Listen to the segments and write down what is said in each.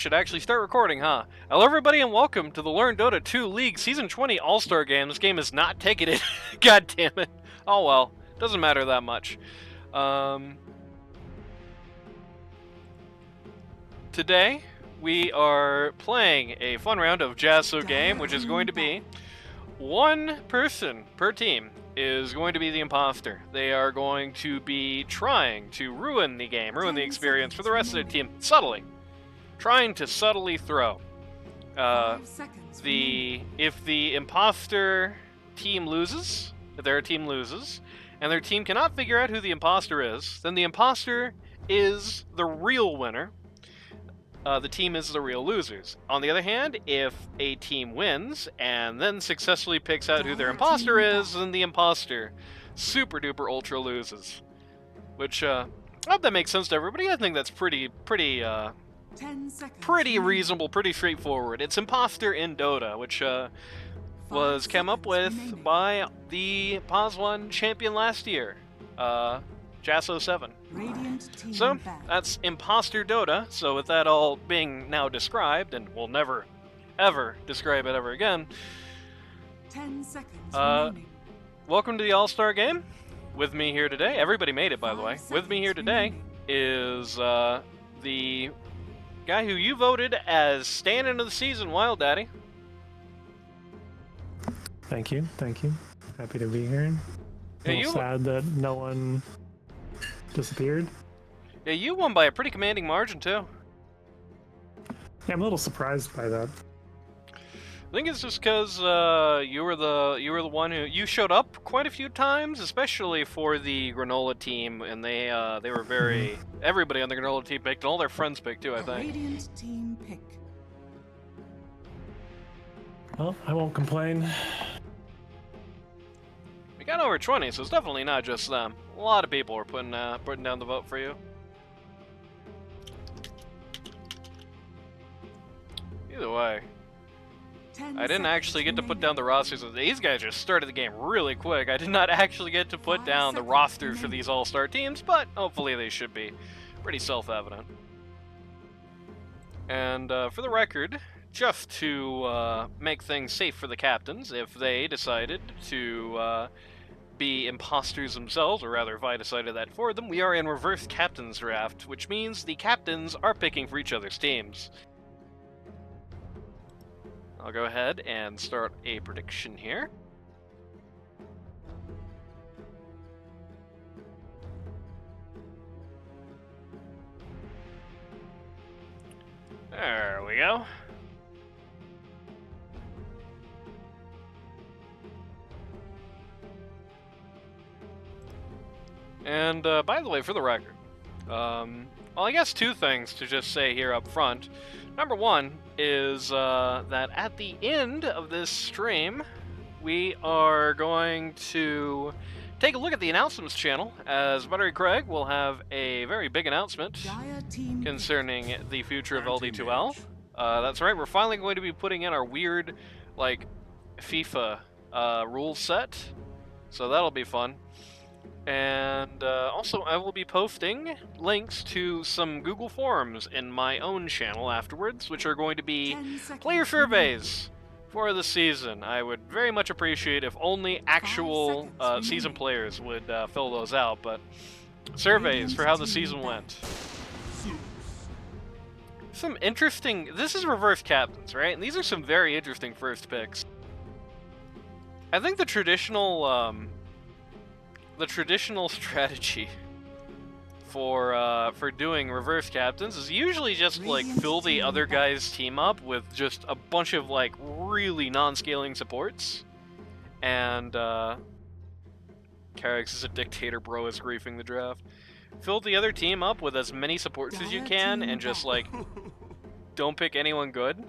Should actually start recording, huh? Hello everybody and welcome to the Learn Dota 2 League Season 20 All-Star game. This game is not ticketed. God damn it. Oh well, doesn't matter that much. Today, we are playing a fun round of Jaso game, which is going to be one person per team is going to be the imposter. They are going to be trying to ruin the game, ruin the experience for the rest of the team, subtly. Trying to subtly throw. If the imposter team loses, if their team loses, and their team cannot figure out who the imposter is, then the imposter is the real winner. The team is the real losers. On the other hand, if a team wins and then successfully picks out who their imposter is, then the imposter super duper ultra loses. Which, I hope that makes sense to everybody. I think that's pretty reasonable, pretty straightforward. It's imposter in Dota, which was came up with by the Pos 1 champion last year, Jaso 7. So that's imposter Dota. So with that all being now described, and we'll never ever describe it ever again. 10 seconds welcome to the All-Star game. With me here today, everybody made it by the way. With me here today is the guy who you voted as stand-in of the season, Wild Daddy. Thank you. Happy to be here. Yeah, Sad that no one disappeared. Yeah, you won by a pretty commanding margin too. Yeah, I'm a little surprised by that. I think it's just because you were the one who you showed up quite a few times, especially for the Granola team, and they were very everybody on the Granola team picked, and all their friends picked too. I think. Radiant team pick. Well, I won't complain. We got over 20, so it's definitely not just them. A lot of people were putting down the vote for you. Either way. I didn't actually get to put down the rosters. These guys just started the game really quick. I did not actually get to put down the rosters for these all-star teams, but hopefully they should be pretty self-evident. And for the record, just to make things safe for the captains, if they decided to be imposters themselves, or rather if I decided that for them, we are in reverse captains draft, which means the captains are picking for each other's teams. I'll go ahead and start a prediction here. There we go. And by the way, for the record, well, I guess two things to just say here up front. Number one is that at the end of this stream, we are going to take a look at the announcements channel, as Buttery Craig will have a very big announcement concerning the future of LD2L. That's right, we're finally going to be putting in our weird, like, FIFA rule set, so that'll be fun. And also, I will be posting links to some Google Forms in my own channel afterwards, which are going to be player surveys for the season. I would very much appreciate if only actual season players would fill those out, but surveys for how the season went. Some interesting... This is reverse captains, right? And these are some very interesting first picks. I think the traditional strategy for doing reverse captains is usually just like fill the other guy's team up with just a bunch of like really non-scaling supports, and Carrix is a dictator, bro, is griefing the draft. Fill the other team up with as many supports as you can, and just like don't pick anyone good. And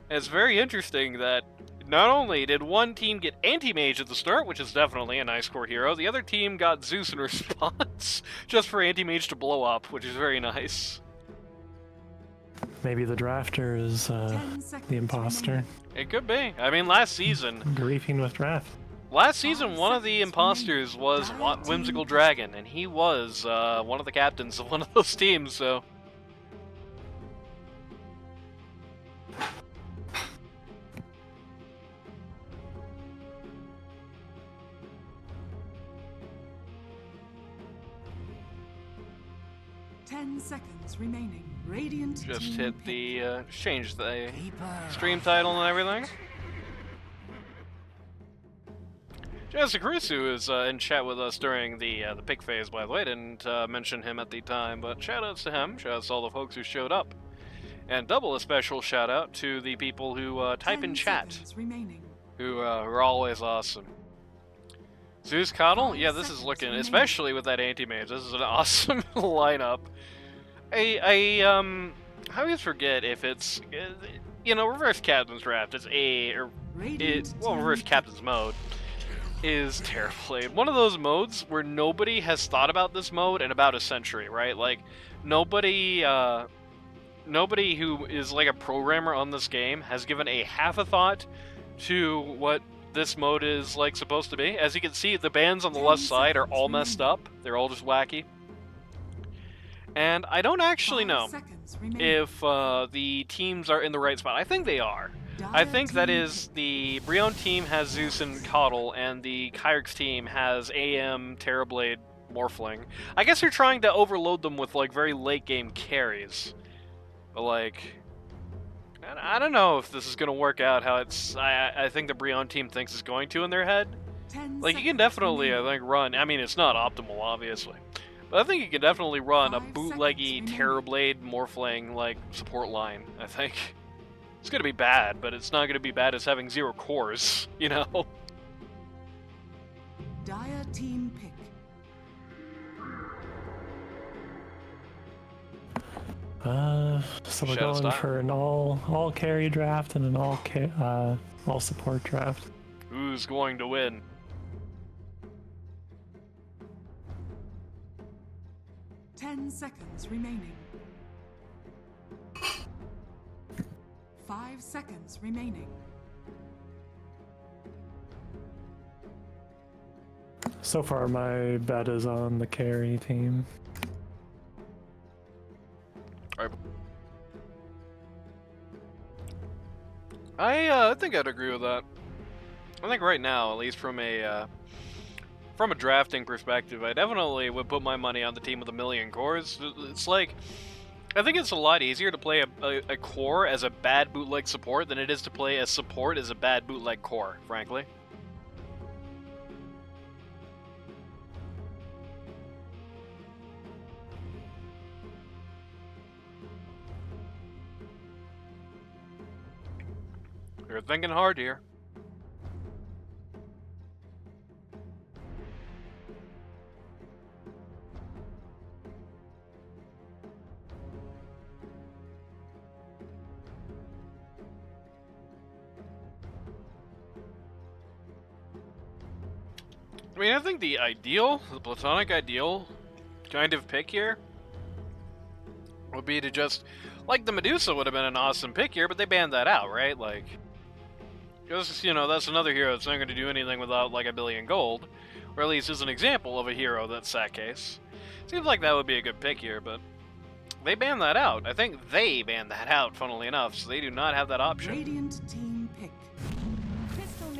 it's very interesting that not only did one team get Anti-Mage at the start, which is definitely a nice core hero, the other team got Zeus in response, just for Anti-Mage to blow up, which is very nice. Maybe the drafter is the imposter. It could be. I mean, last season... Griefing with draft. Last season, one of the imposters was Whimsical Dragon, and he was one of the captains of one of those teams, so... 10 seconds remaining. Radiant Just team hit pick. the, change the stream title and everything. Jaso is in chat with us during the pick phase, by the way. I didn't mention him at the time, but shoutouts to him. Shoutouts to all the folks who showed up. And double a special shout out to the people who type in 10 chat, seconds remaining. who are always awesome. Zeus Coddle? Yeah, this is looking, especially with that anti-mage, this is an awesome lineup. I always forget if it's, you know, reverse captain's draft is reverse captain's mode is Terrorblade. One of those modes where nobody has thought about this mode in about a century, right? Like, nobody who is like a programmer on this game has given a half a thought to what this mode is like supposed to be. As you can see, the bands on the left side are all messed up. They're all just wacky. And I don't actually know if the teams are in the right spot. I think they are. I think that is the Brion team has Zeus and Coddle, and the Kyrix team has AM, Terrorblade, Morphling. I guess they're trying to overload them with like very late game carries. But like, I don't know if this is going to work out how I think the Brion team thinks it's going to in their head. Like, you can definitely, I think, run, I mean, it's not optimal, obviously. But I think you can definitely run a bootleggy Terrorblade Morphling, like, support line, I think. It's going to be bad, but it's not going to be bad as having 0 cores, you know? Dire team pick. So we're Shadow going style. for an all carry draft and an all support draft. Who's going to win? Ten seconds remaining. 5 seconds remaining. So far, my bet is on the carry team. I think I'd agree with that. I think right now, at least from a drafting perspective, I definitely would put my money on the team with 1,000,000 cores. It's like, I think it's a lot easier to play a core as a bad bootleg support than it is to play a support as a bad bootleg core, frankly. You're thinking hard here. I mean, I think the platonic ideal kind of pick here would be to just, like, the Medusa would have been an awesome pick here, but they banned that out, right? Like, just, you know, that's another hero that's not going to do anything without, like, 1,000,000,000 gold, or at least is an example of a hero that's that case. Seems like that would be a good pick here, but they banned that out. I think they banned that out, funnily enough, so they do not have that option. Radiant team pick.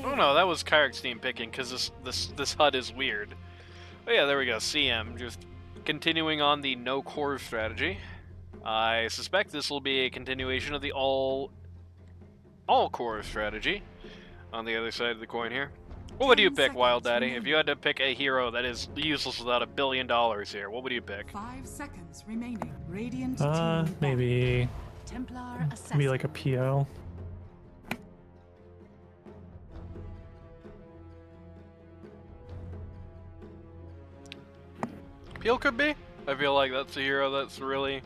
Oh no, that was Kyrix team picking, because this HUD is weird. Oh yeah, there we go, CM, just continuing on the no core strategy. I suspect this will be a continuation of the all core strategy on the other side of the coin here. What would you pick, Wild Daddy? If you had to pick a hero that is useless without $1 billion here, what would you pick? 5 seconds remaining. Radiant team Maybe Templar assassin. maybe like a PO. Peel could be. I feel like that's a hero that's really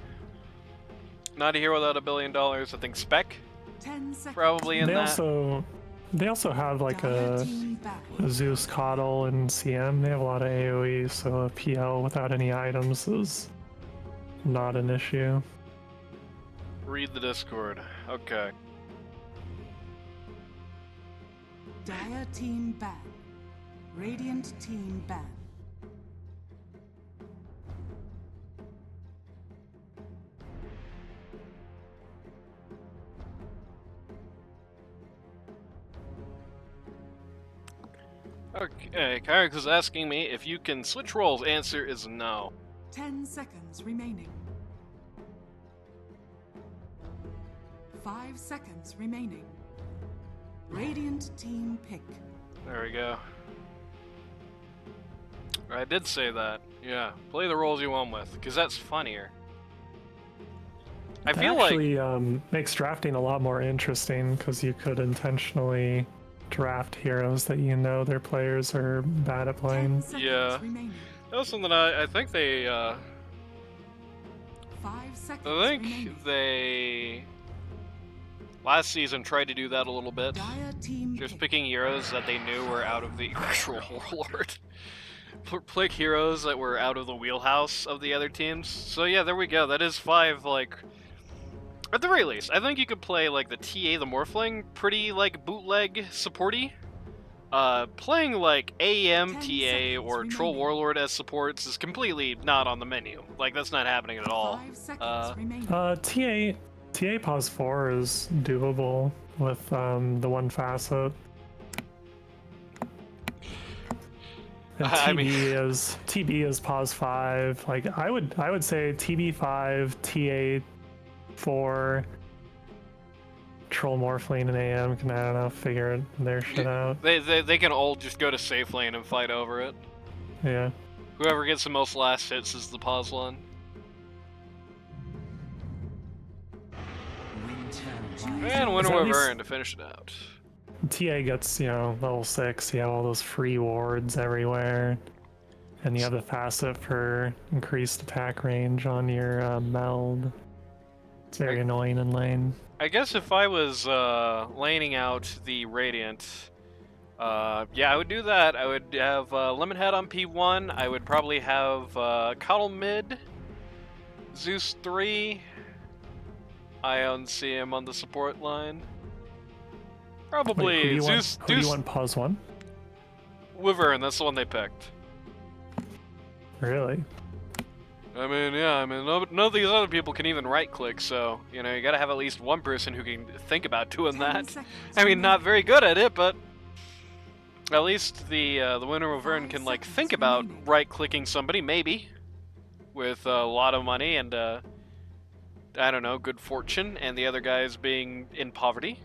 not a hero without $1 billion. I think Spec 10 seconds. probably in They that. they also have like Dire a team back. Zeus Coddle and CM. They have a lot of AoE, so a PL without any items is not an issue. Read the Discord. Okay. Dire team ban. Radiant team ban. Okay, Kyrix is asking me if you can switch roles. Answer is no. 10 seconds remaining. 5 seconds remaining. Radiant team pick. There we go. I did say that. Yeah, play the roles you want with, because that's funnier. I That feel like actually makes drafting a lot more interesting because you could intentionally draft heroes that you know their players are bad at 10 playing. seconds Yeah. remaining. that was something I think they 5 seconds I think remaining. they last season tried to do that a little bit. Dire team Just pick. picking heroes that they knew were out of the actual warlord. Pick heroes that were out of the wheelhouse of the other teams. So yeah, there we go. That is 5, like, at the very least. I think you could play like the TA the Morphling pretty like bootleg supporty. Playing like AEM 10 TA seconds or Troll remaining. Warlord as supports is completely not on the menu. Like, that's not happening at all. 5 seconds remaining. TA pause 4 is doable with the one facet. And I mean- TB is pause 5. Like I would say TB 5, TA 4, Troll Morphling and AM can, I don't know, figure their shit out. They can all just go to safe lane and fight over it. Yeah. Whoever gets the most last hits is the pause one. And Winter Is that Wyvern to finish it out. TA gets, level 6, you have all those free wards everywhere. And you have the facet for increased attack range on your meld. It's very annoying in lane. I guess if I was laning out the Radiant, yeah, I would do that. I would have Lemon Head on P1. I would probably have Coddle mid, Zeus 3, Ion CM on the support line. Probably Wait, who do you Zeus, want, who do you want pause 1? Wyvern, that's the one they picked. Really? None of these other people can even right-click, so, you gotta have at least one person who can think about doing 10 that. seconds I mean, not remaining. very good at it, but at least the Winter Wyvern 5 can, like, seconds think about remaining. right-clicking somebody, maybe, with a lot of money and, I don't know, good fortune, and the other guys being in poverty.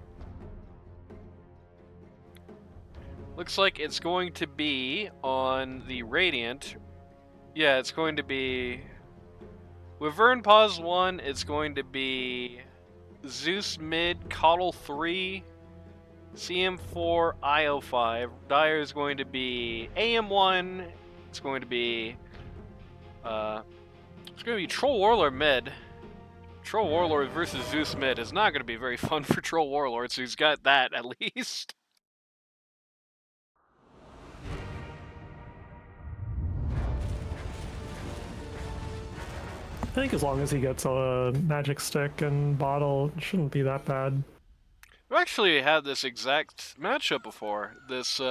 Looks like it's going to be on the Radiant. Yeah, it's going to be Wyvern pause 1, it's going to be Zeus mid, Coddle 3, CM4, IO5. Dire is going to be AM1, it's going to be Troll Warlord mid. Troll Warlord versus Zeus mid is not going to be very fun for Troll Warlord, so he's got that at least. I think as long as he gets a magic stick and bottle, it shouldn't be that bad. I've actually had this exact matchup before. This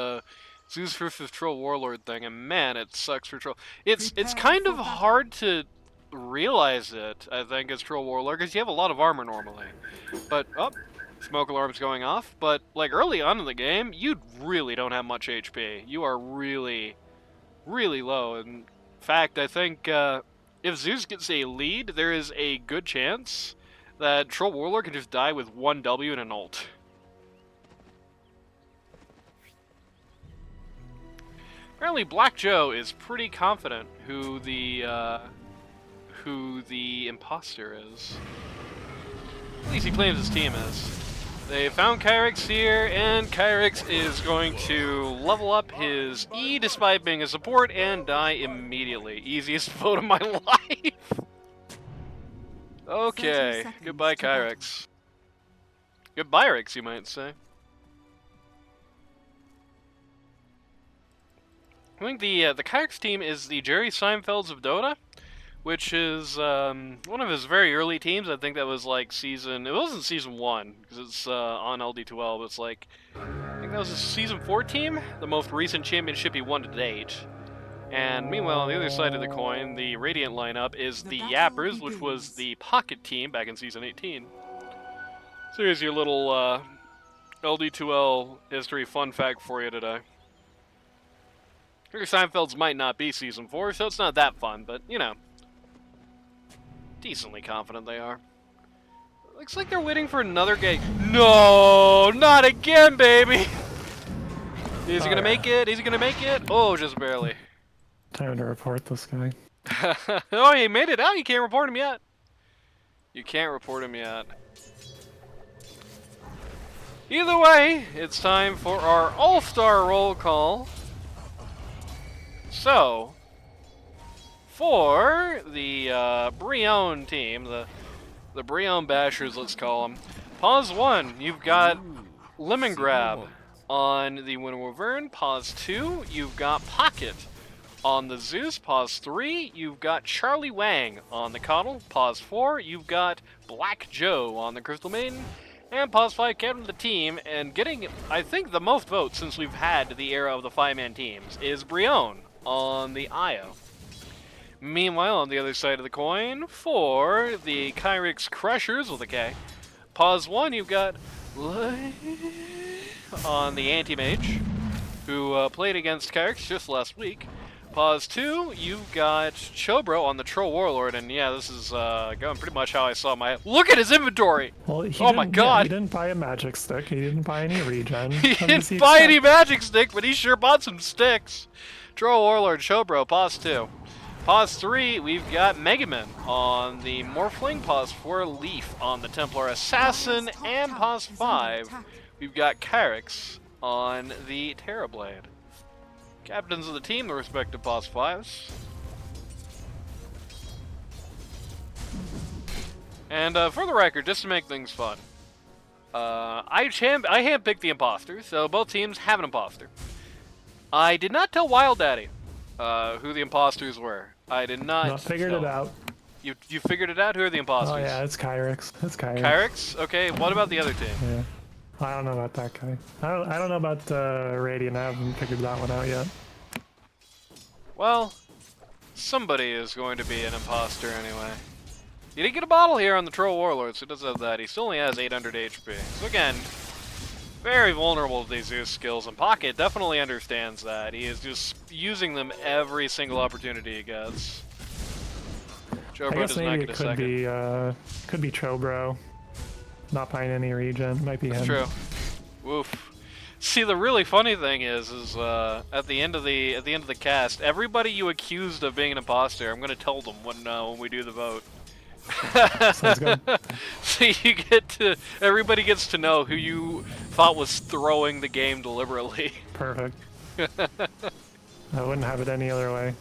Zeus versus Troll Warlord thing, and man, it sucks for Troll. It's Prepare kind for of battle. hard to realize it, I think, as Troll Warlord, because you have a lot of armor normally. But, smoke alarm's going off. But, like, early on in the game, you really don't have much HP. You are really, really low. In fact, I think if Zeus gets a lead, there is a good chance that Troll Warlord can just die with one W and an ult. Apparently, Black Joe is pretty confident who the imposter is. At least he claims his team is. They found Kyrix here, and Kyrix is going to level up his E despite being a support and die immediately. Easiest vote of my life. Okay, 30 seconds goodbye, to battle. Kyrix. Goodbye, Rix, you might say. I think the Kyrix team is the Jerry Seinfelds of Dota, which is one of his very early teams. I think that was like it wasn't season 1, because it's on LD2L, but it's like, I think that was his season 4 team, the most recent championship he won to date. And meanwhile, on the other side of the coin, the Radiant lineup is the battle Yappers, which was begins. the Pocket team back in season 18. So here's your little LD2L history fun fact for you today. Jerry Seinfeld's might not be season 4, so it's not that fun, but, decently confident they are. Looks like they're waiting for another game. No, not again, baby. Is he gonna make it? Is he gonna make it? Oh, just barely. Time to report this guy. Oh, he made it out. You can't report him yet. You can't report him yet. Either way, it's time for our all-star roll call. So, for the Brion team, the Brion Bashers, let's call them. Pause 1, you've got Lemon Grab on the Wyvern. Pause 2, you've got Pocket on the Zeus. Pause 3, you've got Charlie Wang on the Coddle. Pause 4, you've got Black Joe on the Crystal Maiden. And pause 5, captain of the team, and getting, I think, the most votes since we've had the era of the 5-man teams is Brion on the Io. Meanwhile, on the other side of the coin, for the Kyrix Crushers with a K, pause 1, you've got on the Anti-Mage, who played against Kyrix just last week. Pause 2, you've got Chobro on the Troll Warlord, and yeah, this is going pretty much how I saw my... Look at his inventory! Well, Oh my god! Yeah, he didn't buy a magic stick, he didn't buy any regen. He didn't buy any magic stick, but he sure bought some sticks! Troll Warlord, Chobro, pause 2. Pause 3, we've got Megaman on the Morphling. Pause 4, Leaf on the Templar Assassin. And pause 5, we've got Kyrix on the Terrorblade. Captains of the team, the respective pause 5s. And for the record, just to make things fun, I handpicked the imposter, so both teams have an imposter. I did not tell Wild Daddy who the imposters were. I did not. No, figured it out. You figured it out? Who are the imposters? Oh yeah, it's Kyrix. It's Kyrix. Kyrix? Okay, what about the other team? Yeah. I don't know about that guy. I don't know about Radiant. I haven't figured that one out yet. Well, somebody is going to be an imposter anyway. He did get a bottle here on the Troll Warlord, so he does have that. He still only has 800 HP. So again, very vulnerable to these Zeus skills, and Pocket definitely understands that. He is just using them every single opportunity he gets. I guess maybe it could be Chobro. Not buying any regen. Might be him. That's true. Woof. See, the really funny thing is at the end of the cast, everybody you accused of being an imposter, I'm gonna tell them when we do the vote. Sounds good. So you everybody gets to know who you thought was throwing the game deliberately. Perfect. I wouldn't have it any other way.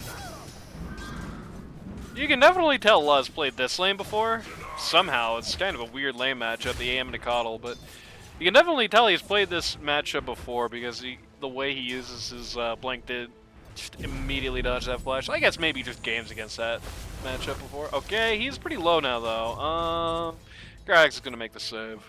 You can definitely tell Luz played this lane before. Somehow, it's kind of a weird lane matchup, the AM to Coddle, but you can definitely tell he's played this matchup before because the way he uses his blink to just immediately dodge that flash. I guess maybe just games against that matchup before. Okay, he's pretty low now though. Grax is gonna make the save.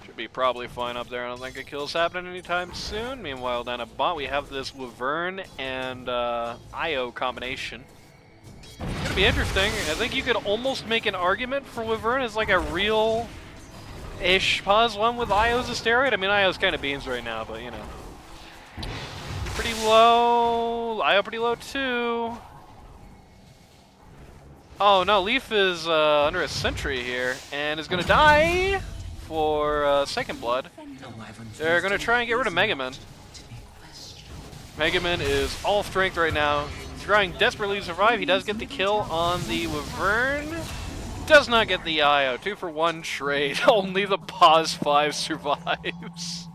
Should be probably fine up there. I don't think a kill's happening anytime soon. Meanwhile, down at bot we have this Wyvern and Io combination. It's gonna be interesting. I think you could almost make an argument for Wyvern as like a real-ish pause one with Io as a steroid. I mean, Io's kind of beans right now, but you know. Pretty low. Io pretty low too. Oh no, Leaf is under a sentry here and is gonna die for second blood. They're gonna try and get rid of Megaman. Megaman is all strength right now. Trying desperately to survive. He does get the kill on the Wyvern. Does not get the IO. 2 for 1 trade. Only the pause 5 survives.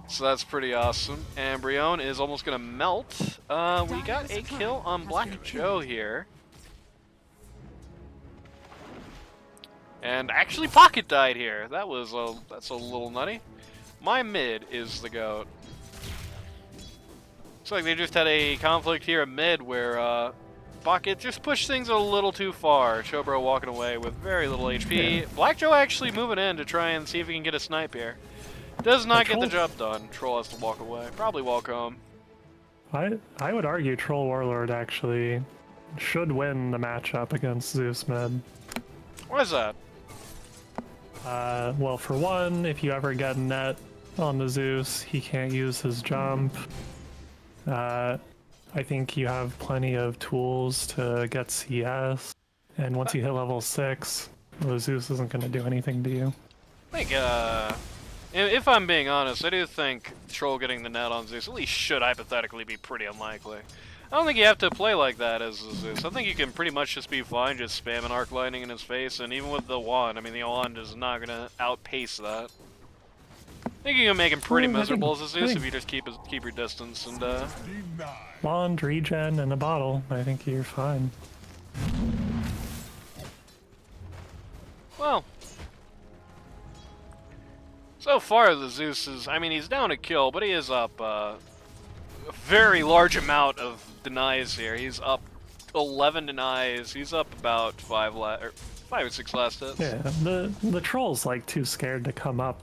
So that's pretty awesome. And Brion is almost gonna melt. We got a kill on Black Joe here. And actually Pocket died here. That's a little nutty. My mid is the GOAT. Looks like they just had a conflict here at mid where Pocket just pushed things a little too far. Chobro walking away with very little HP. Yeah. Black Joe actually moving in to try and see if he can get a snipe here. Does not get the job done. Troll has to walk away. Probably walk home. I would argue Troll Warlord actually should win the matchup against Zeus mid. Why is that? Well, for one, if you ever get net on the Zeus, he can't use his jump. I think you have plenty of tools to get CS, And once you hit level 6, the Zeus isn't going to do anything to you. I think, if I'm being honest, I do think Troll getting the net on Zeus at least should hypothetically be pretty unlikely. I don't think you have to play like that as a Zeus. I think you can pretty much just be fine just spamming Arc Lightning in his face, and even with the wand, I mean, the wand is not going to outpace that. I think you can make him pretty miserable as a Zeus if you just keep your distance and, Wand, regen, and a bottle. I think you're fine. Well, so far the Zeus is, I mean, he's down a kill, but he is up a very large amount of denies here. He's up 11 denies. He's up about 5 or 6 last hits. Yeah, the troll's like too scared to come up.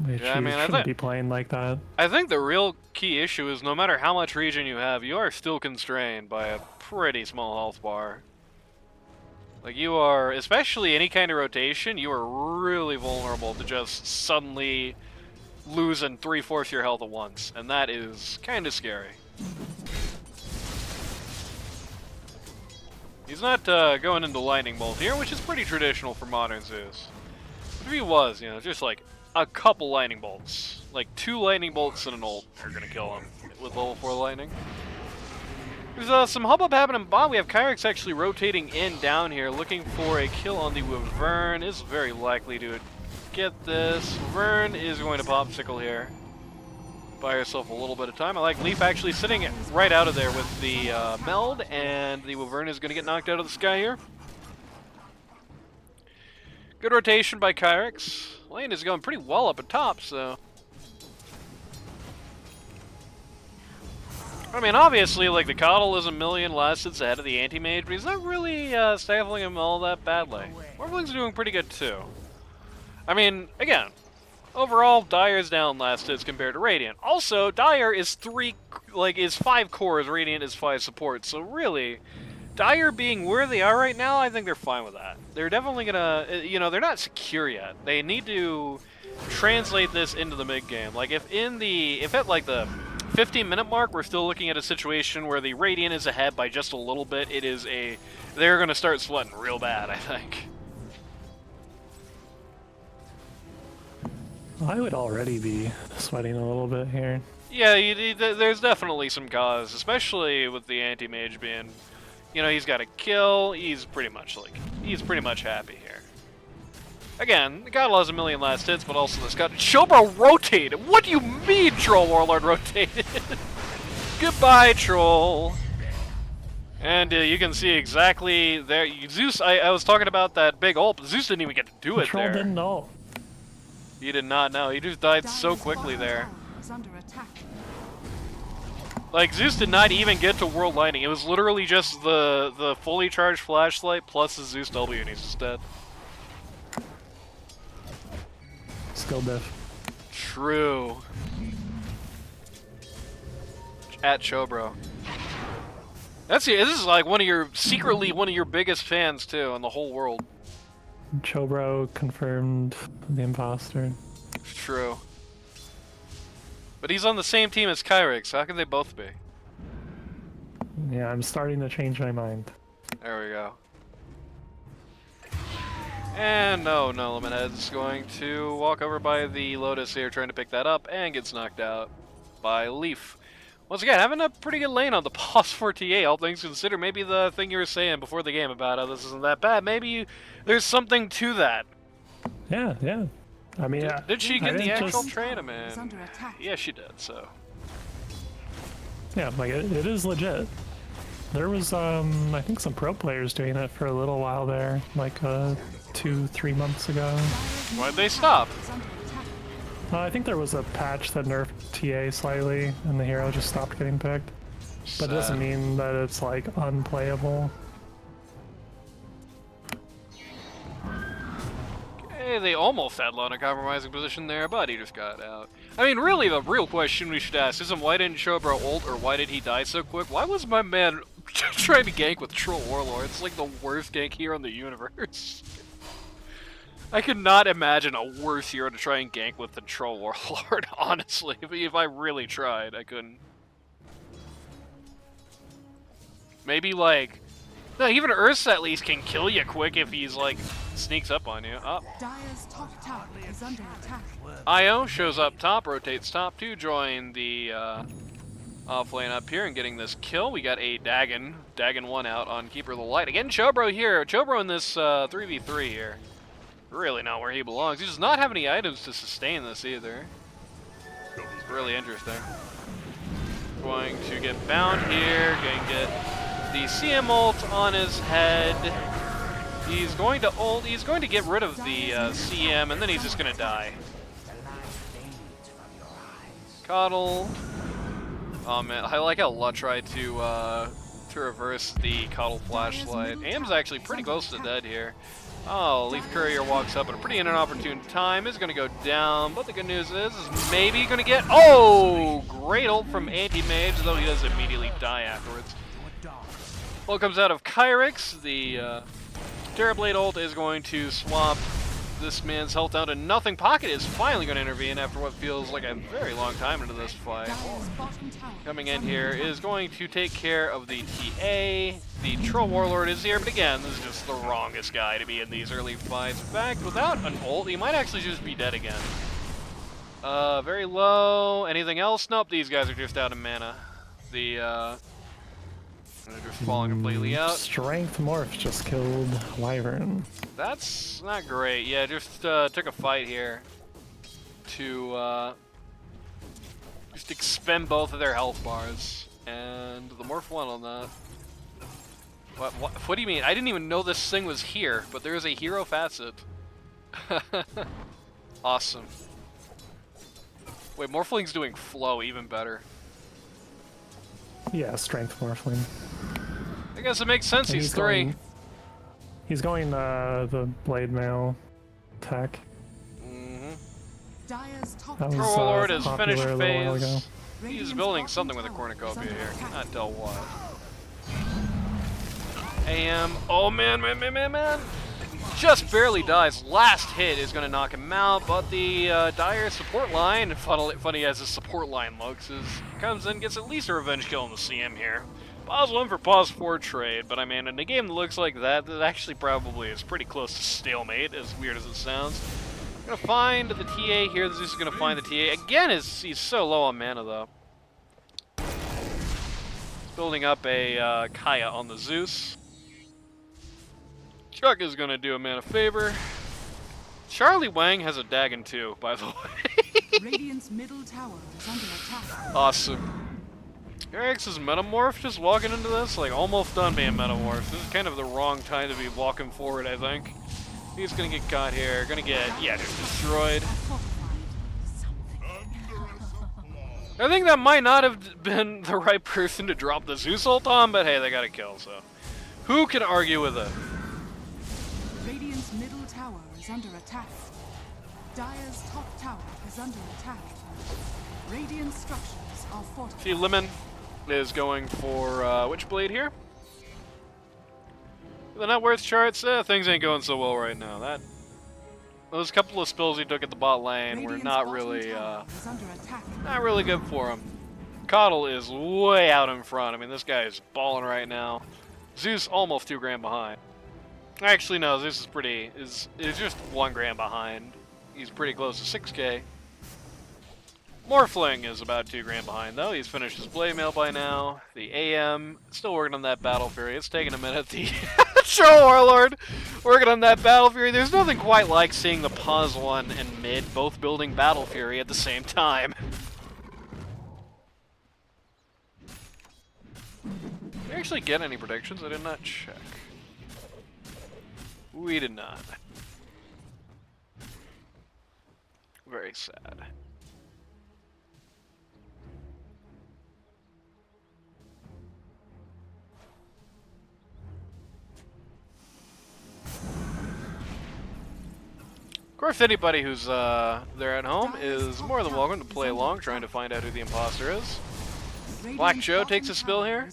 Yeah, I mean, I shouldn't be playing like that. I think the real key issue is no matter how much regen you have, you are still constrained by a pretty small health bar. Like, you are, especially any kind of rotation, you are really vulnerable to just suddenly losing 3/4 your health at once, and that is kind of scary. He's not going into Lightning Bolt here, which is pretty traditional for modern Zeus. But if he was, you know, just like a couple Lightning Bolts, like 2 Lightning Bolts and an ult are gonna kill him with level 4 Lightning. There's some hubbub happening bottom. We have Kyrex actually rotating in down here, looking for a kill on the Wyvern. Is very likely to get this. Wyvern is going to popsicle here. Buy herself a little bit of time. I like Leaf actually sitting right out of there with the meld, and the Wyvern is going to get knocked out of the sky here. Good rotation by Kyrex. Lane is going pretty well up at top, so... I mean, obviously, like, the Coddle is a million last hits ahead of the Anti-Mage, but he's not really stifling him all that badly. Warbling's doing pretty good, too. I mean, again, overall, Dire's down last hits compared to Radiant. Also, Dire is 5 cores, Radiant is 5 support, so really, Dire being where they are right now, I think they're fine with that. They're definitely gonna, you know, they're not secure yet. They need to translate this into the mid-game. Like, if at, like, the 15-minute mark, we're still looking at a situation where the Radiant is ahead by just a little bit. They're going to start sweating real bad, I think. I would already be sweating a little bit here. Yeah, there's definitely some cause, especially with the Anti-Mage being, you know, he's got a kill. He's pretty much happy here. Again, the God has a million last hits, but also this guy. Chobra rotated! What do you mean, Troll Warlord rotated? Goodbye, Troll. And you can see exactly there. Zeus, I was talking about that big ult, but Zeus didn't even get to do it Troll there. didn't know. He did not know. He just died so quickly there. Like, Zeus did not even get to World Lightning. It was literally just the fully charged flashlight plus the Zeus W, and he's just dead. Skill diff. True. At Chobro. This is like secretly one of your biggest fans too in the whole world. Chobro confirmed the imposter. True. But he's on the same team as Kyrex, so how can they both be? Yeah, I'm starting to change my mind. There we go. And no, Lemonhead's going to walk over by the Lotus here, trying to pick that up, and gets knocked out by Leaf. Once again, having a pretty good lane on the boss for TA, all things considered. Maybe the thing you were saying before the game about how this isn't that bad, maybe there's something to that. Yeah. I mean, did she get the actual just... trade? I mean, yeah, she did, so. Yeah, like, it is legit. There was, I think some pro players doing it for a little while there, like, 2-3 months ago. Why'd they stop? I think there was a patch that nerfed TA slightly, and the hero just stopped getting picked. But it doesn't mean that it's, like, unplayable. Okay, they almost had Lon in a compromising position there, but he just got out. I mean, really, the real question we should ask isn't why didn't Chobra ult, or why did he die so quick? Why was my man trying to gank with Troll Warlord? It's like the worst gank hero in the universe. I could not imagine a worse hero to try and gank with than Troll Warlord, honestly. If I really tried, I couldn't. Maybe, like, No, even Ursa at least can kill you quick if he's like sneaks up on you. Oh. Dire's top tower is under attack. Io shows up top, rotates top to join the off lane up here and getting this kill. We got a Dagon 1 out on Keeper of the Light. Again, Chobro here. Chobro in this 3v3 here. Really not where he belongs. He does not have any items to sustain this either. It's really interesting. Going to get bound here, going to get the CM ult on his head. He's going to ult, he's going to get rid of the CM, and then he's just going to die. Coddle. Oh man, I like how Lut tried to reverse the Coddle flashlight. Aim's actually pretty close to dead here. Oh, Leaf Courier walks up at a pretty inopportune time, is going to go down, but the good news is maybe going to get, oh, great ult from Anti-Mage, though he does immediately die afterwards. Well, comes out of Kyrix, the Terrorblade ult is going to swap this man's health down to nothing. Pocket is finally going to intervene after what feels like a very long time into this fight. Coming in here is going to take care of the TA. The Troll Warlord is here, but again, this is just the wrongest guy to be in these early fights. In fact, without an ult, he might actually just be dead again. Very low. Anything else? Nope, these guys are just out of mana. They're just falling completely out. Strength Morph just killed Wyvern. That's not great. Yeah, just took a fight here to just expend both of their health bars. And the Morph won on that. What do you mean? I didn't even know this thing was here, but there is a hero facet. Awesome. Wait, Morphling's doing flow even better. Yeah, Strength Morphling. I guess it makes sense. He's 3. He's going the Blade Mail tech. Dire's top That was, tower. Warlord is popular finished a little while ago. phase. He's building something with a cornucopia here. Cannot tell what. AM. Oh man. Just barely dies. Last hit is going to knock him out, but the Dire support line, funny as his support line looks, comes in, gets at least a revenge kill on the CM here. Pause 1 for pause 4 trade, but I mean, in a game that looks like that actually probably is pretty close to stalemate, as weird as it sounds. Gonna find the TA here. Zeus is gonna find the TA. Again, he's so low on mana, though. Building up a Kaya on the Zeus. Chuck is gonna do a man a favor. Charlie Wang has a Dagon too, by the way. Radiant's middle tower is under attack. Awesome. Eric's is Metamorph just walking into this, like almost done being Metamorph. This is kind of the wrong time to be walking forward, I think. He's gonna get caught here, gonna get, yeah, just destroyed. I think that might not have been the right person to drop the Zeus ult on, but hey, they got a kill, so. Who can argue with it? Radiant's middle tower is under attack. Dire's top tower is under attack. Radiant structures are fortified. See, Lemon is going for which blade here? The net worth charts, things ain't going so well right now. Those couple of spills he took at the bot lane were not really good for him. Coddle is way out in front. I mean, this guy is balling right now. Zeus almost 2 grand behind. Actually, no, Zeus is just 1 grand behind. He's pretty close to 6k. Morphling is about 2 grand behind, though. He's finished his Blade Mail by now. The AM, still working on that Battle Fury. It's taking a minute. The Troll Warlord, working on that Battle Fury. There's nothing quite like seeing the Pause 1 and Mid both building Battle Fury at the same time. Did we actually get any predictions? I did not check. We did not. Very sad. Of course, anybody who's there at home is more than welcome to play along, trying to find out who the imposter is. Black Joe takes a spill here.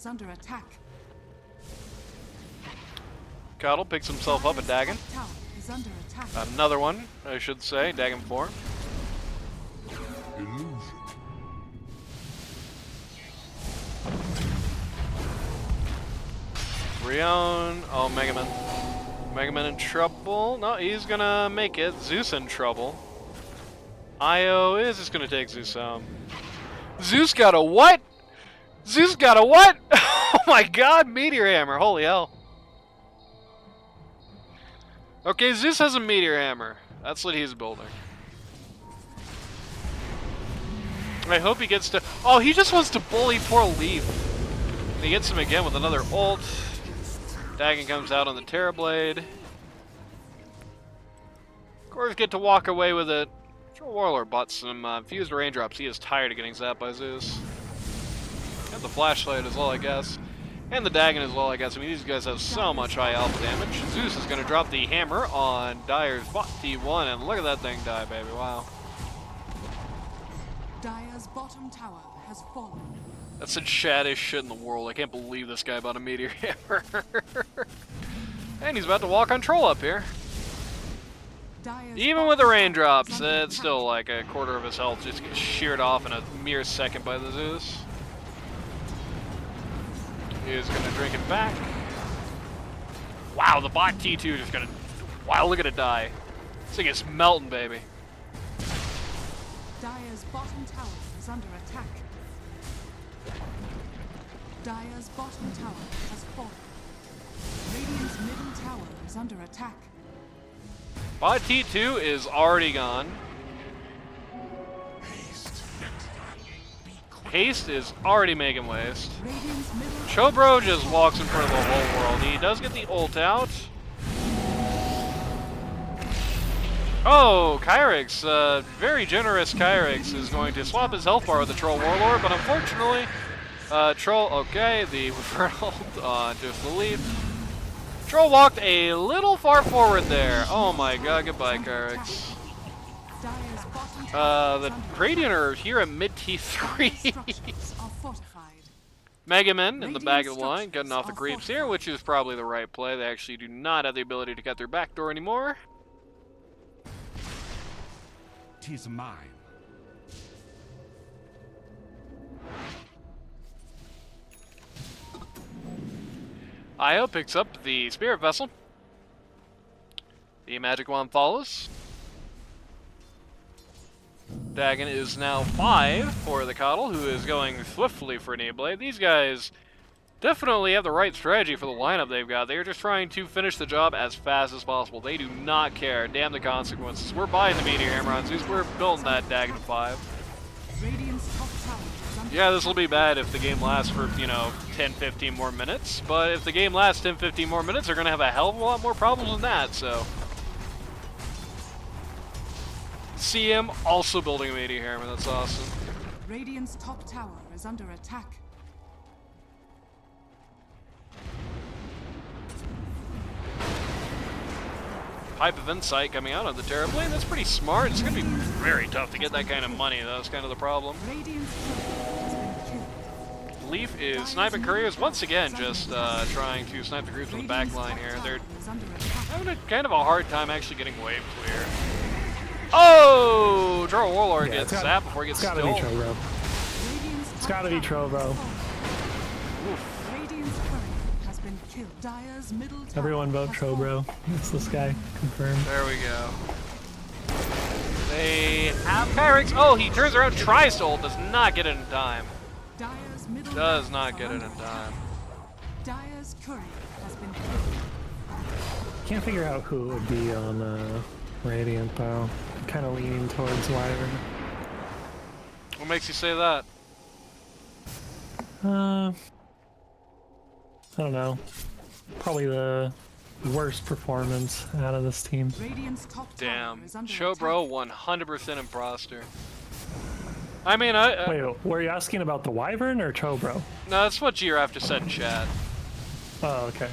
Coddle picks himself up a Dagon. Another one, I should say, Dagon 4. Rion. Oh, Mega Man. Mega Man in trouble. No, he's gonna make it. Zeus in trouble. Io is just gonna take Zeus home. Zeus got a what? Zeus got a what? Oh my god, Meteor Hammer. Holy hell. Okay, Zeus has a Meteor Hammer. That's what he's building. I hope he gets to... Oh, he just wants to bully poor Leaf. And he gets him again with another ult. Dagon comes out on the Terrorblade. Of course, get to walk away with it. Troll Warlord bought some fused raindrops. He is tired of getting zapped by Zeus. And the flashlight as well, I guess. And the Dagon as well, I guess. I mean, these guys have so much high alpha damage. Zeus is going to drop the hammer on Dire's bot T1, and look at that thing die, baby. Wow. Dire's bottom tower has fallen. That's the chattest shit in the world. I can't believe this guy bought a Meteor Hammer. And he's about to walk on Troll up here. Dire's Even with the bottom raindrops, tower is under it's still like a quarter of his health just gets sheared off in a mere second by the Zeus. He's gonna drink it back. Wow, the bot T2 just gonna... Wow, look at it die. This thing is melting, baby. Dire's bottom tower is under attack. Dire's bottom tower has fallen. Radiant's middle tower is under attack. Bot T2 is already gone. Haste is already making waste. Radiant's middle Chobro just walks in front of the whole world. He does get the ult out. Oh, Kyrix, very generous Kyrix is going to swap his health bar with the Troll Warlord, but unfortunately, Troll, okay, the Infernal on just the leaf. Troll walked a little far forward there. Oh my god, goodbye, Kyrix. Dire's bottom tower The Gradient are here at mid T3. structures are fortified. Mega Man in the back of the line, cutting off the creeps here, which is probably the right play. They actually do not have the ability to cut their back door anymore. 'Tis mine. Io picks up the Spirit Vessel. The Magic Wand follows. Dagon is now 5 for the Coddle, who is going swiftly for an E-Blade. These guys definitely have the right strategy for the lineup they've got. They are just trying to finish the job as fast as possible. They do not care. Damn the consequences. We're buying the Meteor Hammer on Zeus. We're building that Dagon 5. Radiant's top tower is under Yeah, this will be bad if the game lasts for, 10, 15 more minutes. But if the game lasts 10, 15 more minutes, they're going to have a hell of a lot more problems than that, so... CM also building a Meteor Hammer. That's awesome. Radiant's top tower is under attack. Pipe of Insight coming out on the Terrorblade. That's pretty smart. It's going to be very tough to get that kind of money. That's kind of the problem. Radiant's turret has been killed. Leaf is sniping couriers once again, just trying to snipe the groups on the back line here. They're Is under attack. having a kind of a hard time actually getting wave clear. Oh! Troll Warlord Yeah, gets it's zapped before he gets It's gotta be stilled. Chobro. Radiant's It's top gotta be tower Chobro. has fallen. Radiant's turret has been killed. Dire's middle tower Everyone vote has fallen. Chobro. It's this guy. Confirmed. There we go. They have Kyrix. Oh, he turns around, tries to ult, does not get it in time. Dire's middle Does barracks not are get it in under time. attack. Dire's courier has been killed. Can't figure out who it would be on Radiant though. Kind of leaning towards Wyvern. What makes you say that? I don't know. Probably the worst performance out of this team. Radiant's top tower Damn. is under Chobro, attack. 100% imposter. I mean, Wait, were you asking about the Wyvern or Chobro? no, that's what Giraffe just said in chat. Oh, okay.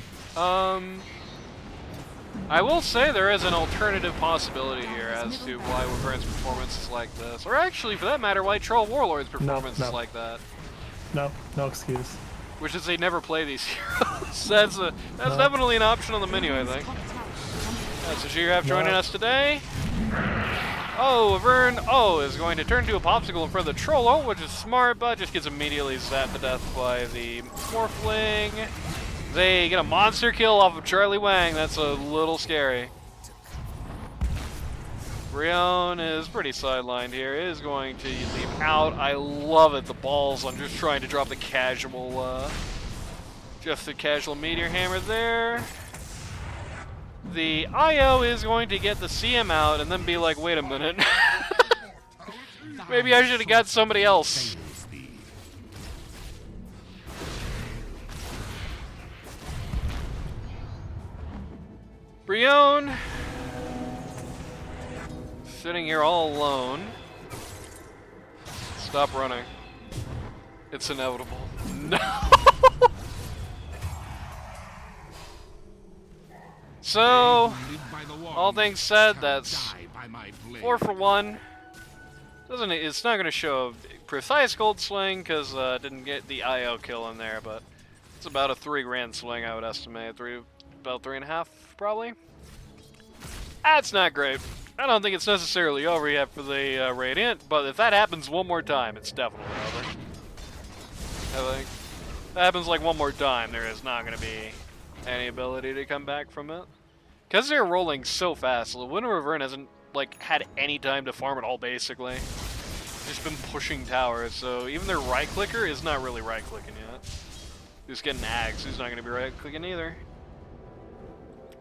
I will say there is an alternative possibility here as to why Wyvern's performance is like this. Or actually, for that matter, why Troll Warlord's performance no. is like that. No excuse. Which is they never play these heroes. That's definitely an option on the menu, I think. Top tower is under attack. That's a Giraffe joining No. us today. Oh, Vern, is going to turn to a popsicle in front of the Troll, which is smart, but just gets immediately zapped to death by the Morphling. They get a monster kill off of Charlie Wang. That's a little scary. Brion is pretty sidelined here. Is going to leave out. I love it. The balls. I'm just trying to drop the casual, just the casual meteor hammer there. The IO is going to get the CM out and then be like, wait a minute. Maybe I should have got somebody else. Brion sitting here all alone. Stop running. It's inevitable. No. So, all things said, that's 4 for 1. It's not going to show a precise gold swing because didn't get the IO kill in there, but it's about a 3 grand swing, I would estimate. About 3.5 probably. That's not great. I don't think it's necessarily over yet for the Radiant, but if that happens one more time, it's definitely over. I think if that happens like one more time, there is not going to be any ability to come back from it. Because they're rolling so fast, the Wind River hasn't like had any time to farm at all, basically. Just been pushing towers, so even their right clicker is not really right clicking yet. He's getting ags, he's not going to be right clicking either.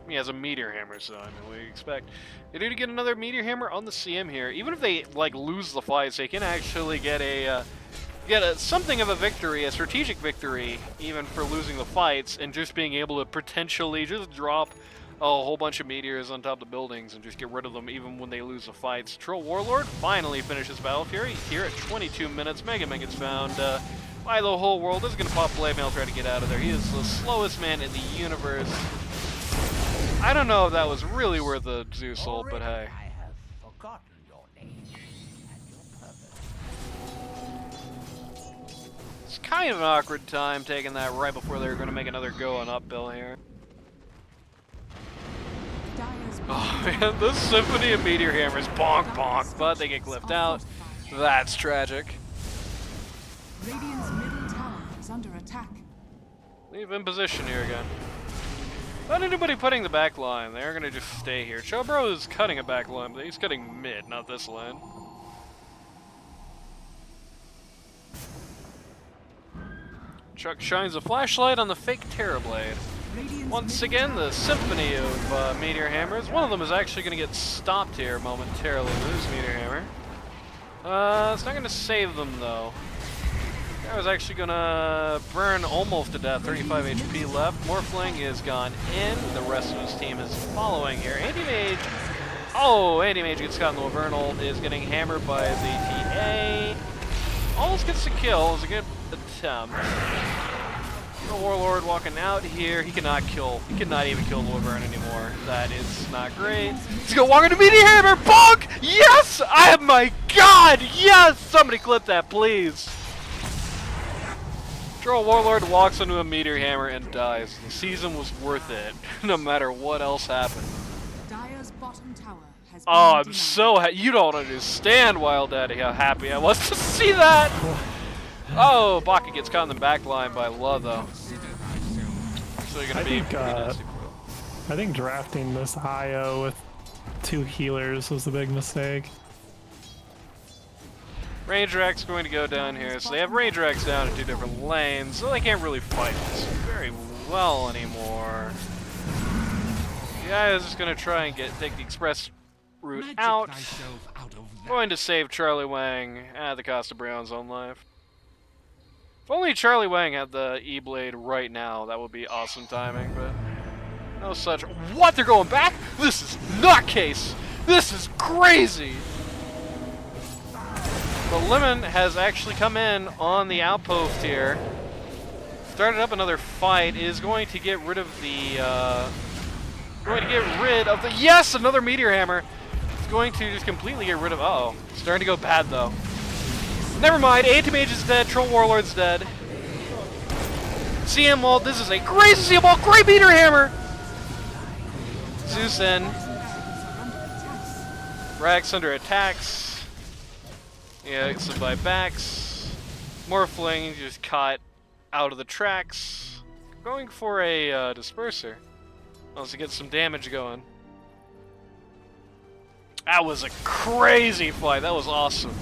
He has a meteor hammer, so I mean, what do you expect? They need to get another meteor hammer on the CM here. Even if they like lose the fights, they can actually get something of a victory, a strategic victory, even for losing the fights, and just being able to potentially just drop a whole bunch of meteors on top of the buildings and just get rid of them even when they lose the fights. Troll Warlord finally finishes Battle Fury here at 22 minutes. Mega Man gets found by the whole world. Is going to pop Blade Mail, try to get out of there. He is the slowest man in the universe. I don't know if that was really worth a Zeus ult, but hey. I have forgotten your name and your purpose. It's kind of an awkward time taking that right before they're going to make another go on uphill here. Oh man, this Symphony of Meteor Hammers, bonk bonk, but they get clipped out. That's tragic. Radiant's middle tower is under attack. Leave in position here again. Not anybody putting the back line. They're gonna just stay here. Chobro is cutting a back line, but he's cutting mid, not this line. Chuck shines a flashlight on the fake Terrorblade. Once again, the symphony of Meteor Hammers. One of them is actually going to get stopped here momentarily with his Meteor Hammer. It's not going to save them, though. That was actually going to burn almost to death, 35 HP left. Morphling is gone in. The rest of his team is following here. Anti-Mage. Oh, Anti-Mage gets caught in the Lavernal, is getting hammered by the TA. Almost gets the kill. It was a good attempt. The Warlord walking out here. He cannot even kill the Wyvern anymore. That is not great. He's gonna walk into Meteor Hammer. Bonk! Yes! My God! Yes! Somebody clip that, please. Troll Warlord walks into a Meteor Hammer and dies. The season was worth it, no matter what else happened. Dire's bottom tower has Oh, been I'm denied. so you don't understand, Wild Daddy, how happy I was to see that! Oh, Baka gets caught in the back line by La, though. So you're gonna be I think drafting this IO with 2 healers was a big mistake. Ranger X going to go down here, so they have Ranger X down in 2 different lanes, so they can't really fight this very well anymore. The guy is just gonna try and take the express route out. Going to save Charlie Wang at the cost of Brown's own life. If only Charlie Wang had the E-Blade right now, that would be awesome timing, but no such. What? They're going back? This is not case! This is crazy! But Lemon has actually come in on the outpost here. Started up another fight, is going to get rid of the, yes! Another Meteor Hammer! It's going to just completely get rid of, uh-oh. Starting to go bad, though. Never mind, Anti-Mage is dead, Troll Warlord's dead. CM ult, this is a crazy CM ult, great Meteor Hammer! Zeus in. Rax under attacks. Yeah, it's by backs. Morphling just caught out of the tracks. Going for a disperser. Wants to get some damage going. That was a crazy fight. That was awesome.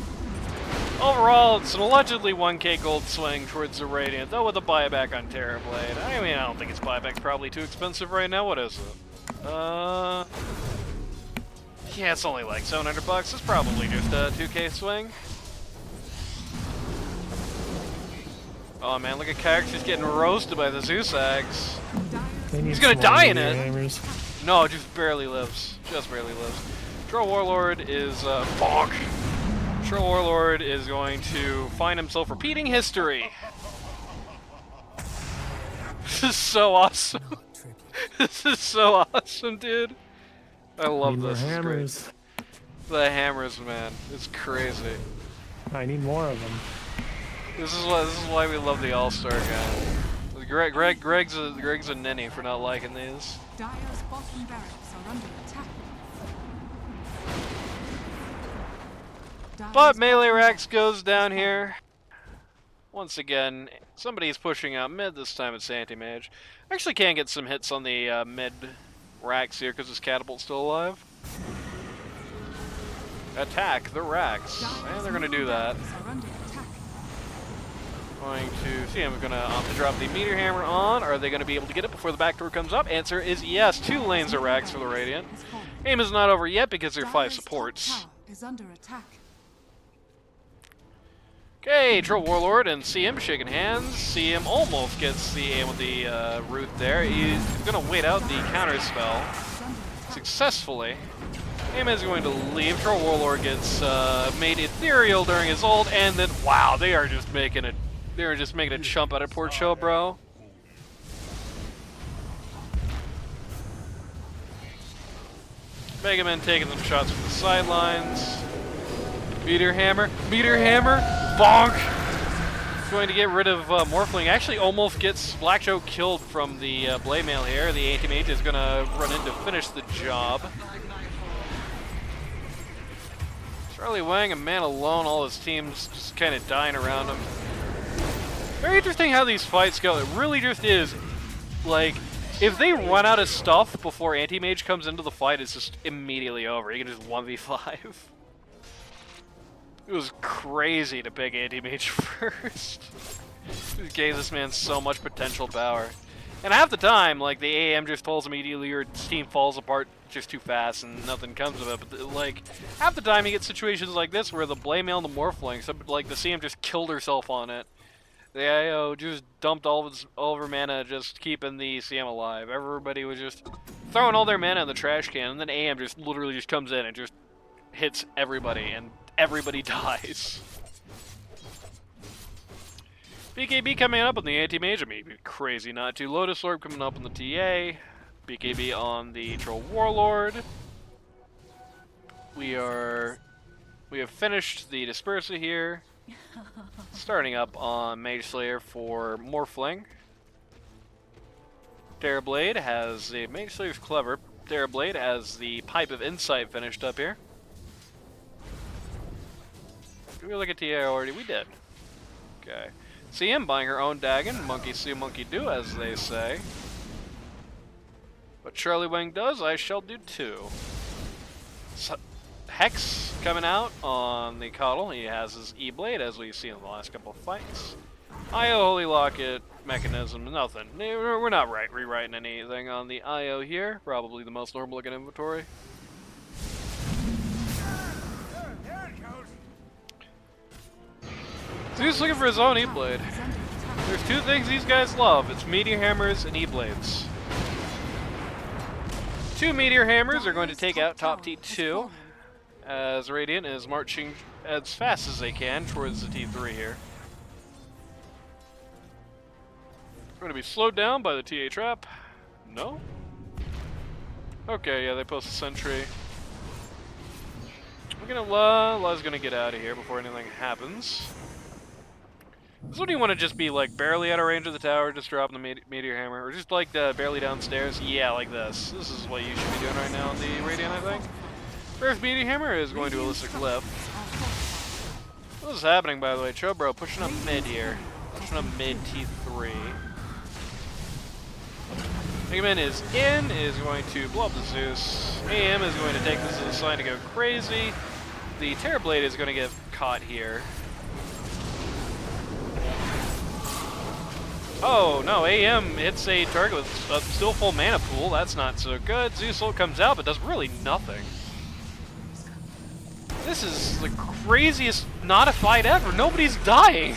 Overall, it's an allegedly 1k gold swing towards the Radiant, though with a buyback on Terrorblade. I mean, I don't think its buyback's probably too expensive right now. What is it? Yeah, it's only like 700 bucks. It's probably just a 2k swing. Oh man, look at Kyrix just getting roasted by the Zeus Axe. He's gonna die in it. No, just barely lives. Just barely lives. Troll Warlord is bonk. Troll Warlord is going to find himself repeating history. This is so awesome. This is so awesome, dude. I love Need more this. hammers. The hammers, man. It's crazy. I need more of them. This is why we love the All-Star guy. Greg's a ninny for not liking these. Dire's bottom barracks are under attack. But melee Rax goes down here. Once again, somebody's pushing out mid. This time it's anti-mage. Actually can get some hits on the mid Rax here because his catapult's still alive. Attack the Rax. And they're going to do that. Going to see, I'm going to opt to drop the meteor hammer on. Are they going to be able to get it before the back door comes up? Answer is yes. 2 lanes of Rax for the Radiant. Game is not over yet because there are 5 supports. Is under attack. Okay, Troll Warlord and CM shaking hands. CM almost gets the aim with the root there. He's going to wait out the counter spell successfully. Aim is going to leave. Troll Warlord gets made ethereal during his ult, and then wow, they are just making it. They're just making a chump out of poor Cho, bro. Mega Man taking some shots from the sidelines. Meteor hammer, bonk! Going to get rid of Morphling. Actually almost gets Black Joe killed from the Blade Mail here. The anti-mage is going to run in to finish the job. Charlie Wang, a man alone, all his teams just kind of dying around him. Very interesting how these fights go. It really just is, like, if they run out of stuff before anti-mage comes into the fight, it's just immediately over. You can just 1v5. It was crazy to pick anti-mage first. It gave this man so much potential power. And half the time, like, the AM just falls immediately or his team falls apart just too fast and nothing comes of it. But, like, half the time you get situations like this where the Blade Mail and the Morphling, so, like, the CM just killed herself on it. The IO just dumped all of her mana just keeping the CM alive. Everybody was just throwing all their mana in the trash can, and then AM just literally just comes in and just hits everybody, and everybody dies. BKB coming up on the anti-mage. I mean, crazy not to. Lotus Orb coming up on the TA. BKB on the Troll Warlord. We have finished the Disperser here. Starting up on Mage Slayer for Morphling. Terrorblade has the Mage Slayer's clever. Terrorblade has the Pipe of Insight finished up here. Did we look at TA already? We did. Okay. CM buying her own Dagon. Monkey see, monkey do, as they say. What Charlie Wang does, I shall do too. So, Hex coming out on the Coddle. He has his E-Blade, as we've seen in the last couple of fights. IO Holy Locket mechanism, nothing. We're not rewriting anything on the IO here. Probably the most normal looking inventory. So he's looking for his own E-Blade. There's 2 things these guys love. It's Meteor Hammers and E-Blades. 2 Meteor Hammers are going to take out top T2 as Radiant is marching as fast as they can towards the T3 here. Going to be slowed down by the TA trap. No? Okay, yeah, they post a sentry. We're gonna La's gonna get out of here before anything happens. This one you want to just be like barely out of range of the tower, just drop the meteor hammer, or just like barely downstairs. Yeah, like this. This is what you should be doing right now on the Radiant, I think. First meteor hammer is going to elicit Glyph. What is happening, by the way? Chobro pushing up mid here. Pushing up mid T3. Mega Man is going to blow up the Zeus. AM is going to take this as a sign to go crazy. The Terrorblade is going to get caught here. Oh no, AM hits a target with a still full mana pool. That's not so good. Zeus ult comes out but does really nothing. This is the craziest not a fight ever. Nobody's dying.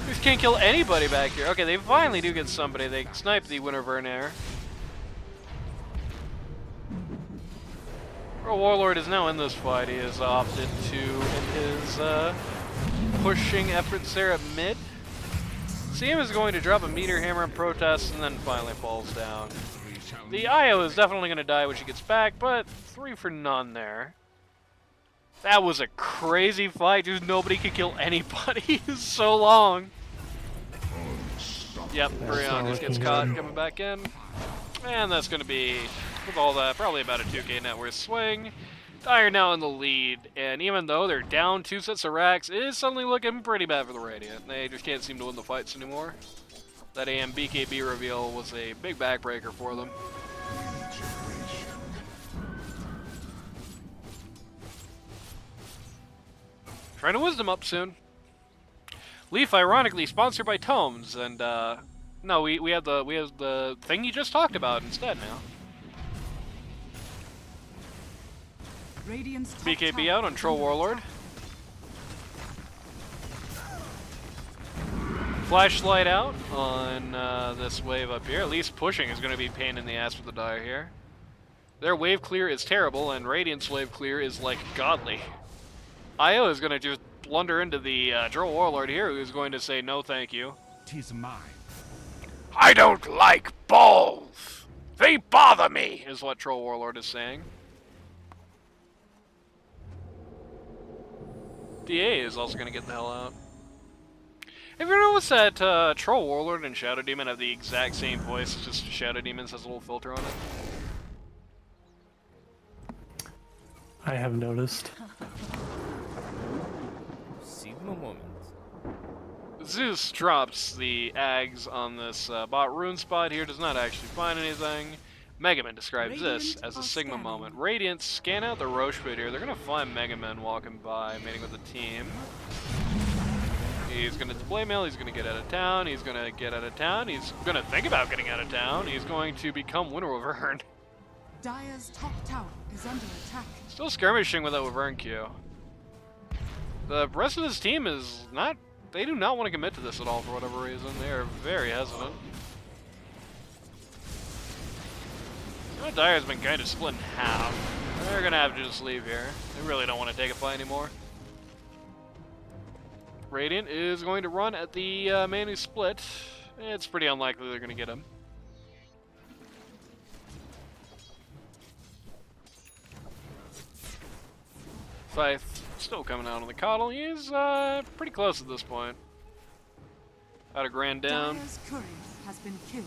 We just can't kill anybody back here. Okay, they finally do get somebody. They snipe the Winter Vernair. Our Warlord is now in this fight. He has opted to end his pushing efforts there at mid. CM is going to drop a Meteor Hammer in protest and then finally falls down. The IO is definitely going to die when she gets back, but 3 for none there. That was a crazy fight. Just nobody could kill anybody. So long. Yep, Brion just gets caught coming back in. And that's going to be, with all that, probably about a 2k net worth swing. Dire now in the lead, and even though they're down 2 sets of racks, it is suddenly looking pretty bad for the Radiant. They just can't seem to win the fights anymore. That AM BKB reveal was a big backbreaker for them. Trying to Wisdom up soon. Leaf, ironically, sponsored by Tomes, and no, we have the thing you just talked about instead now. Radiant's top BKB tower out on is Troll under Warlord. attack. Flashlight out on this wave up here. At least pushing is going to be a pain in the ass for the Dire here. Their wave clear is terrible, and Radiant's wave clear is like godly. IO is going to just blunder into the Troll Warlord here, who's going to say no thank you. 'Tis mine. I don't like balls! They bother me! Is what Troll Warlord is saying. DA is also going to get the hell out. Have you noticed that Troll Warlord and Shadow Demon have the exact same voice, it's just Shadow Demon has a little filter on it? I have noticed. Sigma moment. Zeus drops the Ags on this bot rune spot here, does not actually find anything. Mega Man describes this Radiant as a are Sigma scanning. moment. Radiant scan out the Roche pit here. They're going to find Mega Man walking by, mating with the team. He's going to display mail. He's going to get out of town. He's going to get out of town. He's going to think about getting out of town. He's going to become Winter Wyvern. Dire's top tower is under attack. Still skirmishing with that Wyvern Q. The rest of his team is not... They do not want to commit to this at all for whatever reason. They are very hesitant. Dire has been kind of split in half. They're going to have to just leave here. They really don't want to take a fight anymore. Radiant is going to run at the man who split. It's pretty unlikely they're going to get him. Scythe still coming out on the coddle. He's pretty close at this point. Out of Grand down. Dire's courier has been killed.